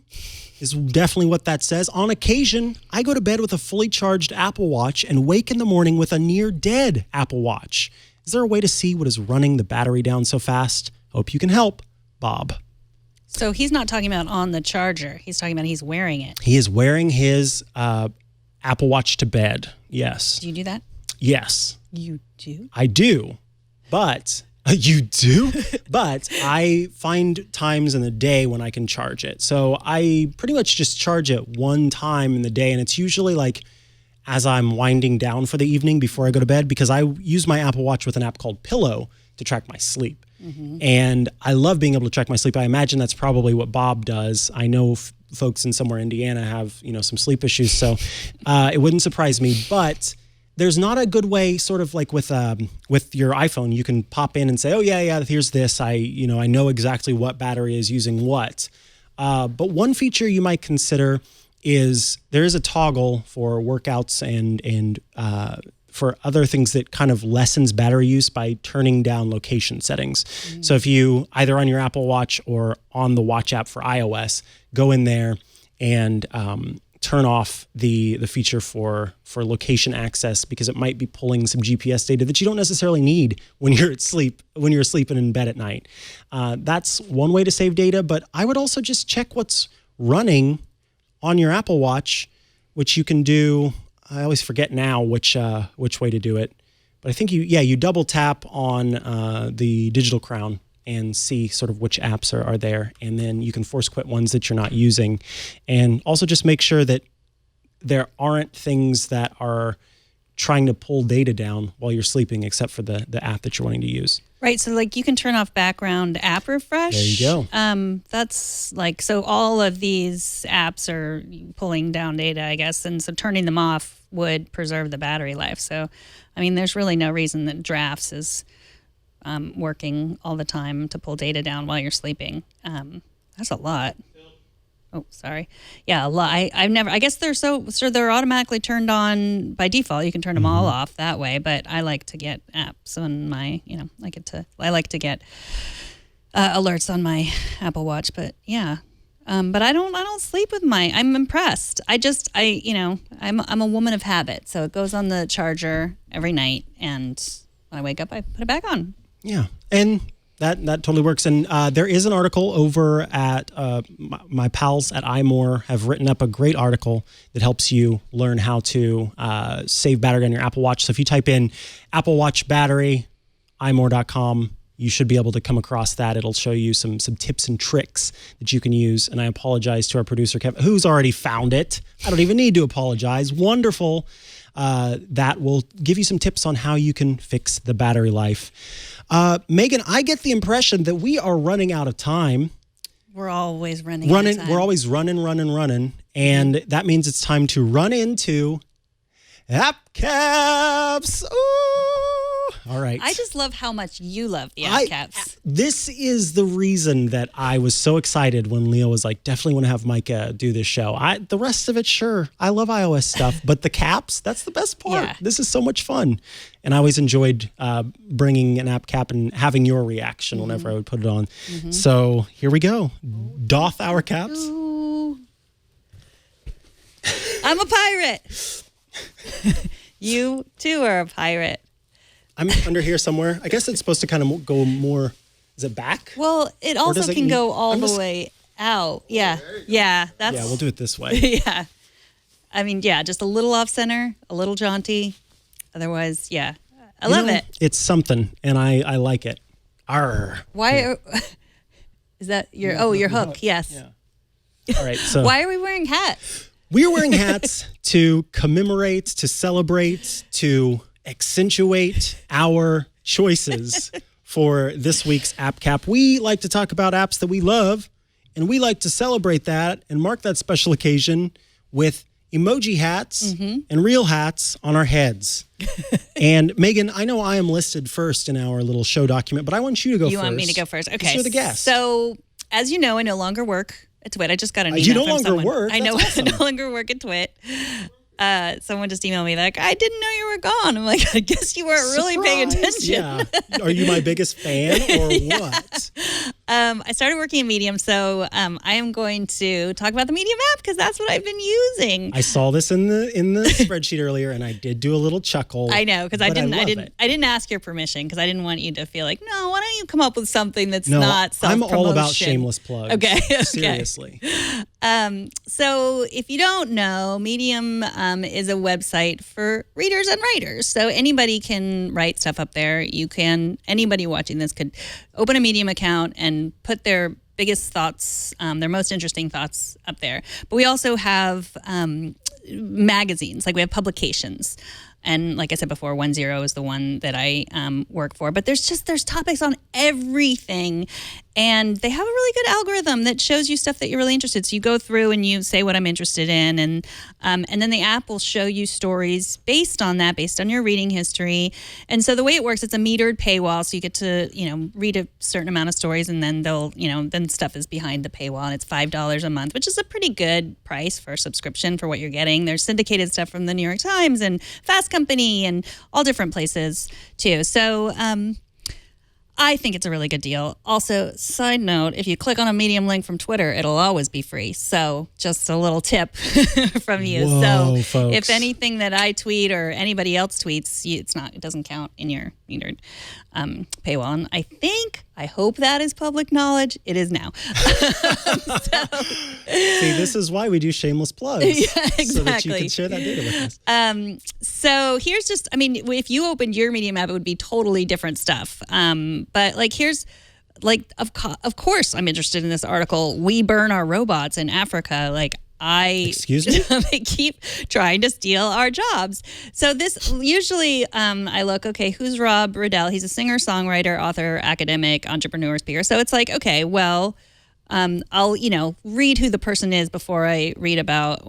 is definitely what that says. On occasion, I go to bed with a fully charged Apple Watch and wake in the morning with a near dead Apple Watch. Is there a way to see what is running the battery down so fast? Hope you can help, Bob. So he's not talking about on the charger. He's talking about he's wearing it. He is wearing his Apple Watch to bed. Yes. Do you do that? Yes. You do? I do. But you do? But I find times in the day when I can charge it. So I pretty much just charge it one time in the day. And it's usually like as I'm winding down for the evening before I go to bed, because I use my Apple Watch with an app called Pillow to track my sleep. And I love being able to track my sleep. I imagine that's probably what Bob does. I know folks in somewhere Indiana have, some sleep issues. So it wouldn't surprise me. But there's not a good way, sort of like with your iPhone, you can pop in and say, oh, yeah, here's this. I know exactly what battery is using what. But one feature you might consider is there is a toggle for workouts and for other things that kind of lessens battery use by turning down location settings. So if you, either on your Apple Watch or on the Watch app for iOS, go in there and turn off the feature for location access, because it might be pulling some GPS data that you don't necessarily need when you're asleep in bed at night. That's one way to save data, but I would also just check what's running on your Apple Watch, which you can do. I always forget now which way to do it, but I think you double tap on the digital crown and see sort of which apps are there. And then you can force quit ones that you're not using. And also just make sure that there aren't things that are trying to pull data down while you're sleeping, except for the app that you're wanting to use. Right. So like you can turn off background app refresh. There you go. That's like, so all of these apps are pulling down data, I guess. And so turning them off would preserve the battery life. So, I mean, there's really no reason that Drafts is working all the time to pull data down while you're sleeping. That's a lot. Oh, sorry. Yeah, a lot. I guess they're they're automatically turned on by default. You can turn them all off that way, but I like to get apps on my, I like to get alerts on my Apple Watch, but yeah. But I don't sleep with I'm impressed. I'm a woman of habit. So it goes on the charger every night, and when I wake up, I put it back on. Yeah. And that totally works. And there is an article over at my pals at iMore have written up a great article that helps you learn how to save battery on your Apple Watch. So if you type in Apple Watch battery, imore.com, you should be able to come across that. It'll show you some tips and tricks that you can use. And I apologize to our producer, Kevin, who's already found it. I don't even need to apologize. Wonderful. That will give you some tips on how you can fix the battery life. Megan, I get the impression that we are running out of time. We're always running out of time. We're always running. And that means it's time to run into app caps. Ooh. All right. I just love how much you love the app caps. This is the reason that I was so excited when Leo was like, definitely want to have Mikah do this show. The rest of it, sure. I love iOS stuff, but the caps, that's the best part. Yeah. This is so much fun. And I always enjoyed bringing an app cap and having your reaction whenever I would put it on. Mm-hmm. So here we go. Doff our caps. Ooh. I'm a pirate. You too are a pirate. I'm under here somewhere. I guess it's supposed to kind of go more. Is it back? Well, it also can go all the way out. Yeah. Yeah. Yeah, we'll do it this way. Yeah. I mean, yeah, just a little off center, a little jaunty. Otherwise, yeah. I love it. It's something, and I like it. Arr. Why is that your hook? Yes. Yeah. All right. So why are we wearing hats? We're wearing hats to commemorate, to celebrate, to accentuate our choices for this week's app cap. We like to talk about apps that we love, and we like to celebrate that and mark that special occasion with emoji hats and real hats on our heads. And Megan, I know I am listed first in our little show document, but I want you to go first. You want me to go first? Okay. You're the guest. So, as you know, I no longer work at Twit. I just got an email You no from longer someone. work? I know. That's awesome. I no longer work at Twit. Someone just emailed me like, I didn't know you were gone. I'm like, I guess you weren't really paying attention. Yeah. Are you my biggest fan or what? I started working in Medium, so I am going to talk about the Medium app because that's what I've been using. I saw this in the spreadsheet earlier, and I did do a little chuckle. I know because I didn't ask your permission because I didn't want you to feel like, no, why don't you come up with something that's not self-promotion? I'm all about shameless plugs. Okay. Seriously. So if you don't know, Medium is a website for readers and writers. So anybody can write stuff up there. Anybody watching this could open a Medium account and put their biggest thoughts, their most interesting thoughts up there. But we also have magazines, like we have publications. And like I said before, 10 is the one that I work for. But there's topics on everything. And they have a really good algorithm that shows you stuff that you're really interested in. So you go through and you say what I'm interested in. And then the app will show you stories based on that, based on your reading history. And so the way it works, it's a metered paywall. So you get to, read a certain amount of stories and then then stuff is behind the paywall. And it's $5 a month, which is a pretty good price for a subscription for what you're getting. There's syndicated stuff from the New York Times and Fast Company and all different places too. So I think it's a really good deal. Also, side note, if you click on a Medium link from Twitter, it'll always be free. So just a little tip from you. Whoa, so folks. If anything that I tweet or anybody else tweets, it doesn't count in your metered paywall. And I hope that is public knowledge. It is now. See, this is why we do shameless plugs. Yeah, exactly. So that you can share that data with us. So here's if you opened your Medium app, it would be totally different stuff. But of course, I'm interested in this article. We burn our robots in Africa. Excuse me? They keep trying to steal our jobs. So this usually I look, okay, who's Rob Riddell? He's a singer, songwriter, author, academic, entrepreneur, speaker. So it's like, okay, well, I'll, read who the person is before I read about,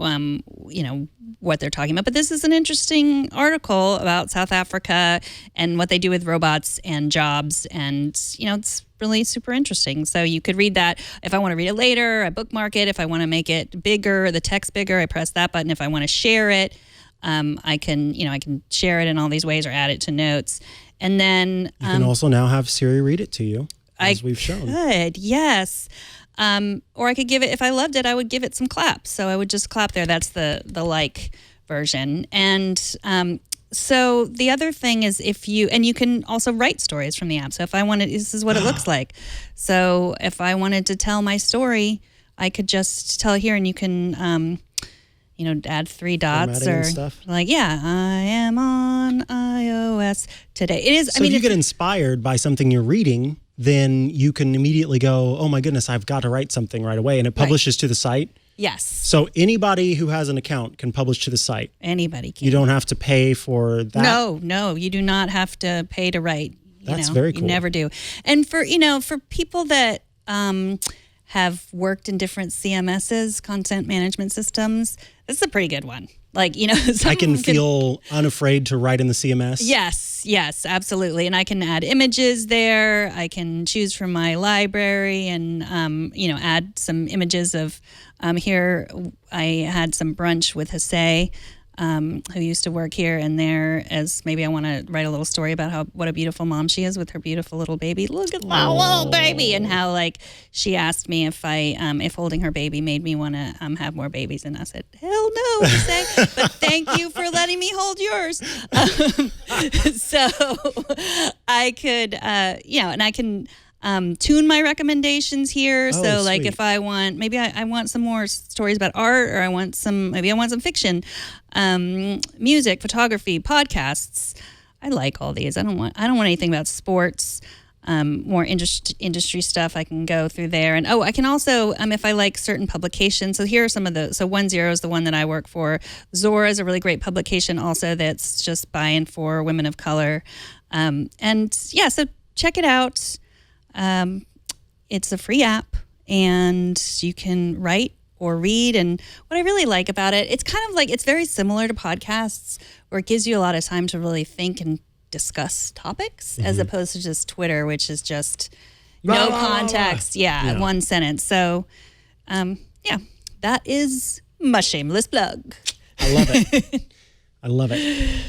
what they're talking about. But this is an interesting article about South Africa and what they do with robots and jobs. And, it's really super interesting. So you could read that. If I want to read it later, I bookmark it. If I want to make it bigger, the text bigger, I press that button. If I want to share it, I can share it in all these ways or add it to notes. And then you can also now have Siri read it to you, as we've shown. Good, yes. Or I could give it, if I loved it, I would give it some claps. So I would just clap there. That's the version. And so the other thing is you can also write stories from the app. So if I wanted, this is what it looks like. So if I wanted to tell my story, I could just tell here and you can, add 3 dots Formatting or and stuff. like, yeah, I am on iOS today. It is. So if you get inspired by something you're reading, then you can immediately go, oh my goodness, I've got to write something right away. And it publishes to the site. Yes. So anybody who has an account can publish to the site. Anybody can. You don't have to pay for that. No, you do not have to pay to write. That's very cool. You never do. And for people that have worked in different CMSs, content management systems, this is a pretty good one. Like, I can feel unafraid to write in the CMS. Yes, absolutely. And I can add images there. I can choose from my library and, add some images of here. I had some brunch with Hase, who used to work here and there, as maybe I want to write a little story about what a beautiful mom she is with her beautiful little baby. Look at that little baby, and how she asked me if holding her baby made me want to have more babies, and I said, hell no, Hase, but thank you for letting me hold yours. So I could, and I can tune my recommendations here. Oh, so sweet. if I want, maybe I want some more stories about art, or I want some fiction, music, photography, podcasts. I like all these. I don't want anything about sports, more industry stuff. I can go through there. And I can also, if I like certain publications. So here are some of the, so 10 is the one that I work for. Zora is a really great publication also that's just by and for women of color. So check it out. It's a free app, and you can write or read. And what I really like about it, it's kind of it's very similar to podcasts, where it gives you a lot of time to really think and discuss topics, as opposed to just Twitter, which is just no context. One sentence. So, that is my shameless plug. I love it. I love it.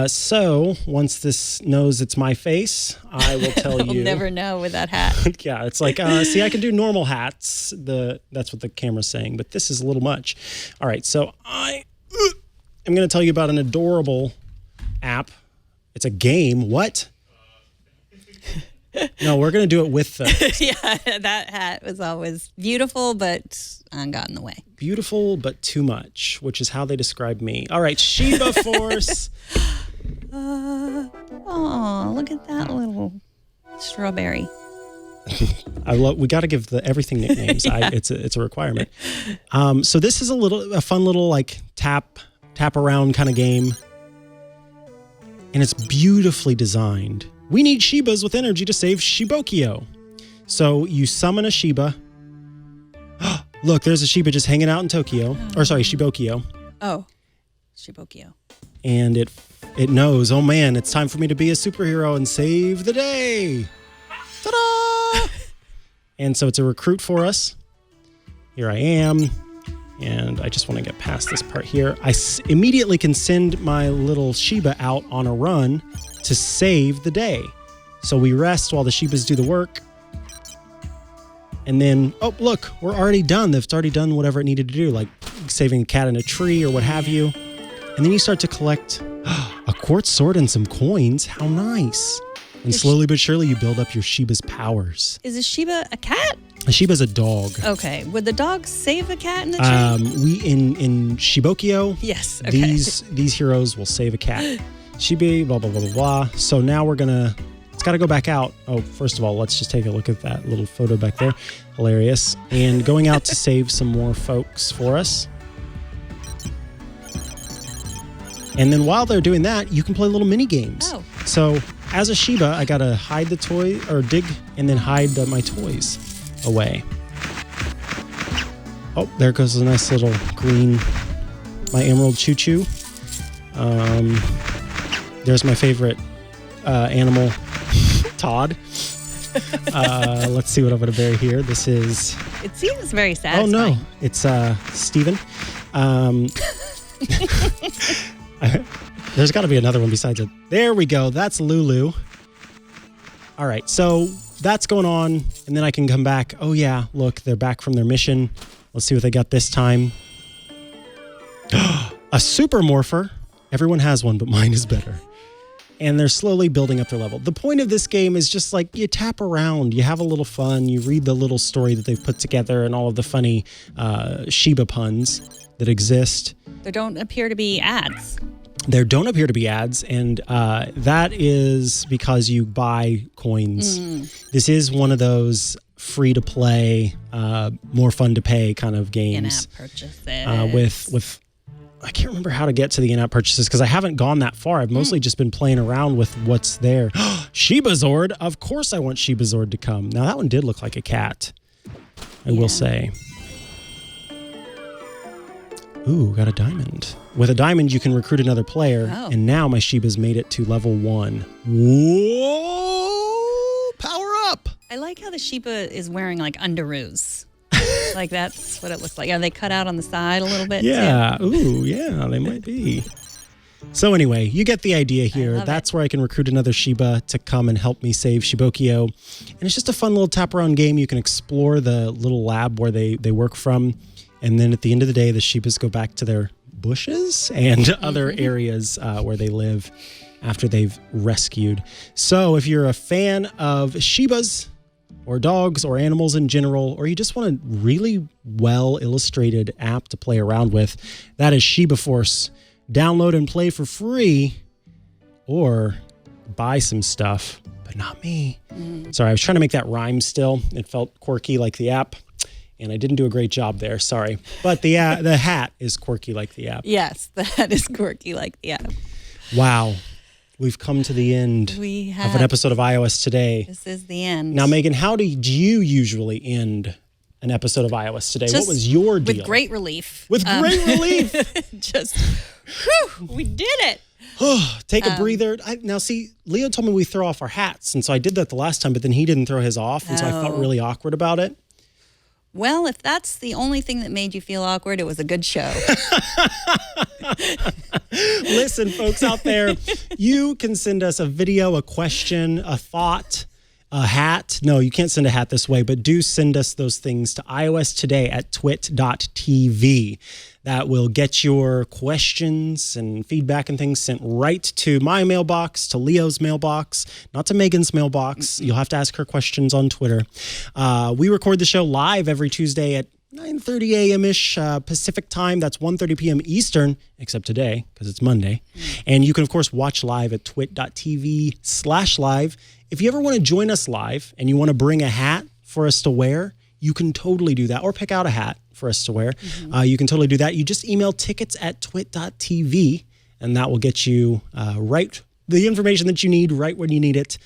So once this knows it's my face, I will tell you. You'll never know with that hat. Yeah, it's like, see, I can do normal hats. That's what the camera's saying, but this is a little much. All right, so I'm going to tell you about an adorable app. It's a game. What? No, we're going to do it with the... Yeah, that hat was always beautiful, but got in the way. Beautiful, but too much, which is how they describe me. All right, Shiba Force. Look at that little strawberry. We got to give everything nicknames. Yeah. It's a requirement. So this is a fun little tap around kind of game, and it's beautifully designed. We need Shibas with energy to save Shibokyo. So you summon a Shiba. Look, there's a Shiba just hanging out in Tokyo. Or sorry, Shibokyo. Oh, Shibokyo. And it knows, oh man, it's time for me to be a superhero and save the day. Ta-da! And so it's a recruit for us. Here I am. And I just want to get past this part here. I immediately can send my little Shiba out on a run to save the day. So we rest while the Shibas do the work. And then, oh, look, we're already done. They've already done whatever it needed to do, like saving a cat in a tree or what have you. And then you start to collect a quartz sword and some coins. How nice. And slowly but surely you build up your Shiba's powers. Is a Shiba a cat? A Shiba's a dog. Okay. Would the dog save a cat in the tree? We in Shibokyo, yes. Okay. These heroes will save a cat. Shiba, blah, blah, blah, blah, blah. So now it's got to go back out. Oh, first of all, let's just take a look at that little photo back there. Hilarious. And going out to save some more folks for us. And then while they're doing that, you can play little mini games. Oh. So as a Shiba, I got to hide the toy or dig and then hide my toys away. Oh, there goes a nice little green, my emerald choo-choo. There's my favorite animal, Todd. Let's see what I'm going to bury here. This is... It seems very satisfying. Oh, no. It's Steven. There's got to be another one besides it. There we go. That's Lulu. All right. So that's going on. And then I can come back. Oh, yeah. Look, they're back from their mission. Let's see what they got this time. A super morpher. Everyone has one, but mine is better. and they're slowly building up their level. The point of this game is just like you tap around, you have a little fun, you read the little story that they've put together and all of the funny Shiba puns that exist. There don't appear to be ads. There don't appear to be ads, and that is because you buy coins. This is one of those free-to-play, more fun-to-pay kind of games. In-app purchases. With I can't remember how to get to the in-app purchases because I haven't gone that far. I've mostly just been playing around with what's there. Shiba Zord. Of course I want Shiba Zord to come. Now, that one did look like a cat, I will say. Ooh, got a diamond. With a diamond, you can recruit another player, and now my Shiba's made it to level 1. Whoa! Power up! I like how the Shiba is wearing like underoos. Like that's what it looks like. Are they cut out on the side a little bit? Yeah. Too? Ooh, yeah, they might be. So anyway, you get the idea here. That's where I can recruit another Shiba to come and help me save Shibokyo. And it's just a fun little tap around game. You can explore the little lab where they work from. And then at the end of the day, the Shibas go back to their bushes and other areas where they live after they've rescued. So if you're a fan of Shibas or dogs or animals in general, or you just want a really well illustrated app to play around with, that is Shiba Force. Download and play for free or buy some stuff, but not me. Sorry, I was trying to make that rhyme still. It felt quirky like the app, and I didn't do a great job there. Sorry. But the hat is quirky like the app. Yes, the hat is quirky like the app. Wow. We've come to the end of an episode of iOS Today. This is the end. Now, Megan, how do you usually end an episode of iOS Today? What was your deal? With great relief. With great relief. Just, whew, we did it. Take a breather. Now, see, Leo told me we throw off our hats, and so I did that the last time, but then he didn't throw his off, and so I felt really awkward about it. Well, if that's the only thing that made you feel awkward, it was a good show. Listen, folks out there, you can send us a video, a question, a thought, a hat. No, you can't send a hat this way, but do send us those things to iOStoday@twit.tv. That will get your questions and feedback and things sent right to my mailbox, to Leo's mailbox, not to Megan's mailbox. You'll have to ask her questions on Twitter. We record the show live every Tuesday at 9:30 a.m.-ish Pacific time. That's 1:30 p.m. Eastern, except today because it's Monday. And you can, of course, watch live at twit.tv/live. If you ever want to join us live and you want to bring a hat for us to wear, you can totally do that, or pick out a hat for us to wear. You can totally do that. You just email tickets@twit.tv, and that will get you the information that you need right when you need it.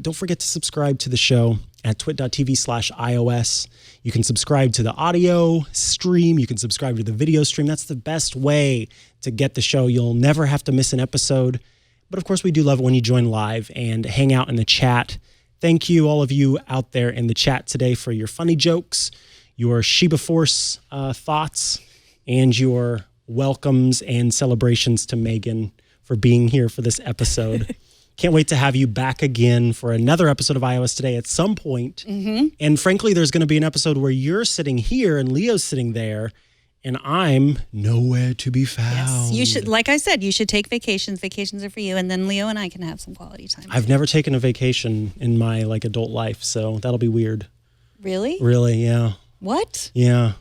Don't forget to subscribe to the show at twit.tv/iOS. You can subscribe to the audio stream. You can subscribe to the video stream. That's the best way to get the show. You'll never have to miss an episode. But of course, we do love it when you join live and hang out in the chat. Thank you, all of you out there in the chat today, for your funny jokes, your Shiba Force thoughts, and your welcomes and celebrations to Megan for being here for this episode. Can't wait to have you back again for another episode of iOS Today at some point. And frankly, there's going to be an episode where you're sitting here and Leo's sitting there, and I'm nowhere to be found. Yes, you should, like I said, you should take vacations. Vacations are for you, and then Leo and I can have some quality time. I've never taken a vacation in my adult life, so that'll be weird. Really? Really, yeah. What? Yeah.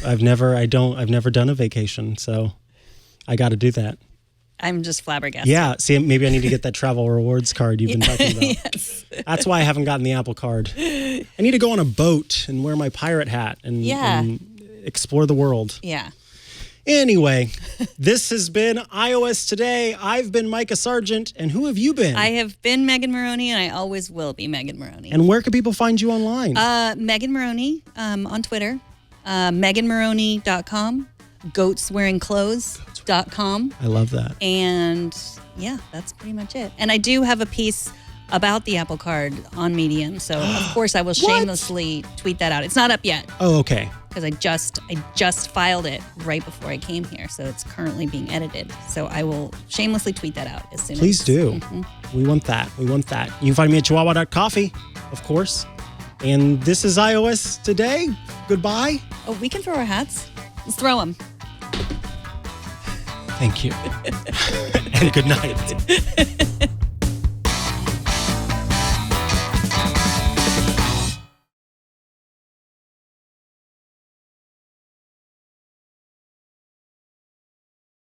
I've never done a vacation, so I got to do that. I'm just flabbergasted. Yeah, see, maybe I need to get that travel rewards card you've been talking about. Yes. That's why I haven't gotten the Apple Card. I need to go on a boat and wear my pirate hat and explore the world. Yeah. Anyway, this has been iOS Today. I've been Mikah Sargent, and who have you been? I have been Megan Morrone, and I always will be Megan Morrone. And where can people find you online? Megan Morrone on Twitter, meganmorrone.com, goatswearingclothes.com. I love that. And yeah, that's pretty much it. And I do have a piece about the Apple Card on Medium, so of course I will shamelessly tweet that out. It's not up yet. Oh, okay. Because I just filed it right before I came here, so it's currently being edited. So I will shamelessly tweet that out as soon Please as. do. Mm-hmm. We want that. We want that. You can find me at chihuahua.coffee, of course. And this is iOS Today. Goodbye. Oh, we can throw our hats. Let's throw them. Thank you. And good night.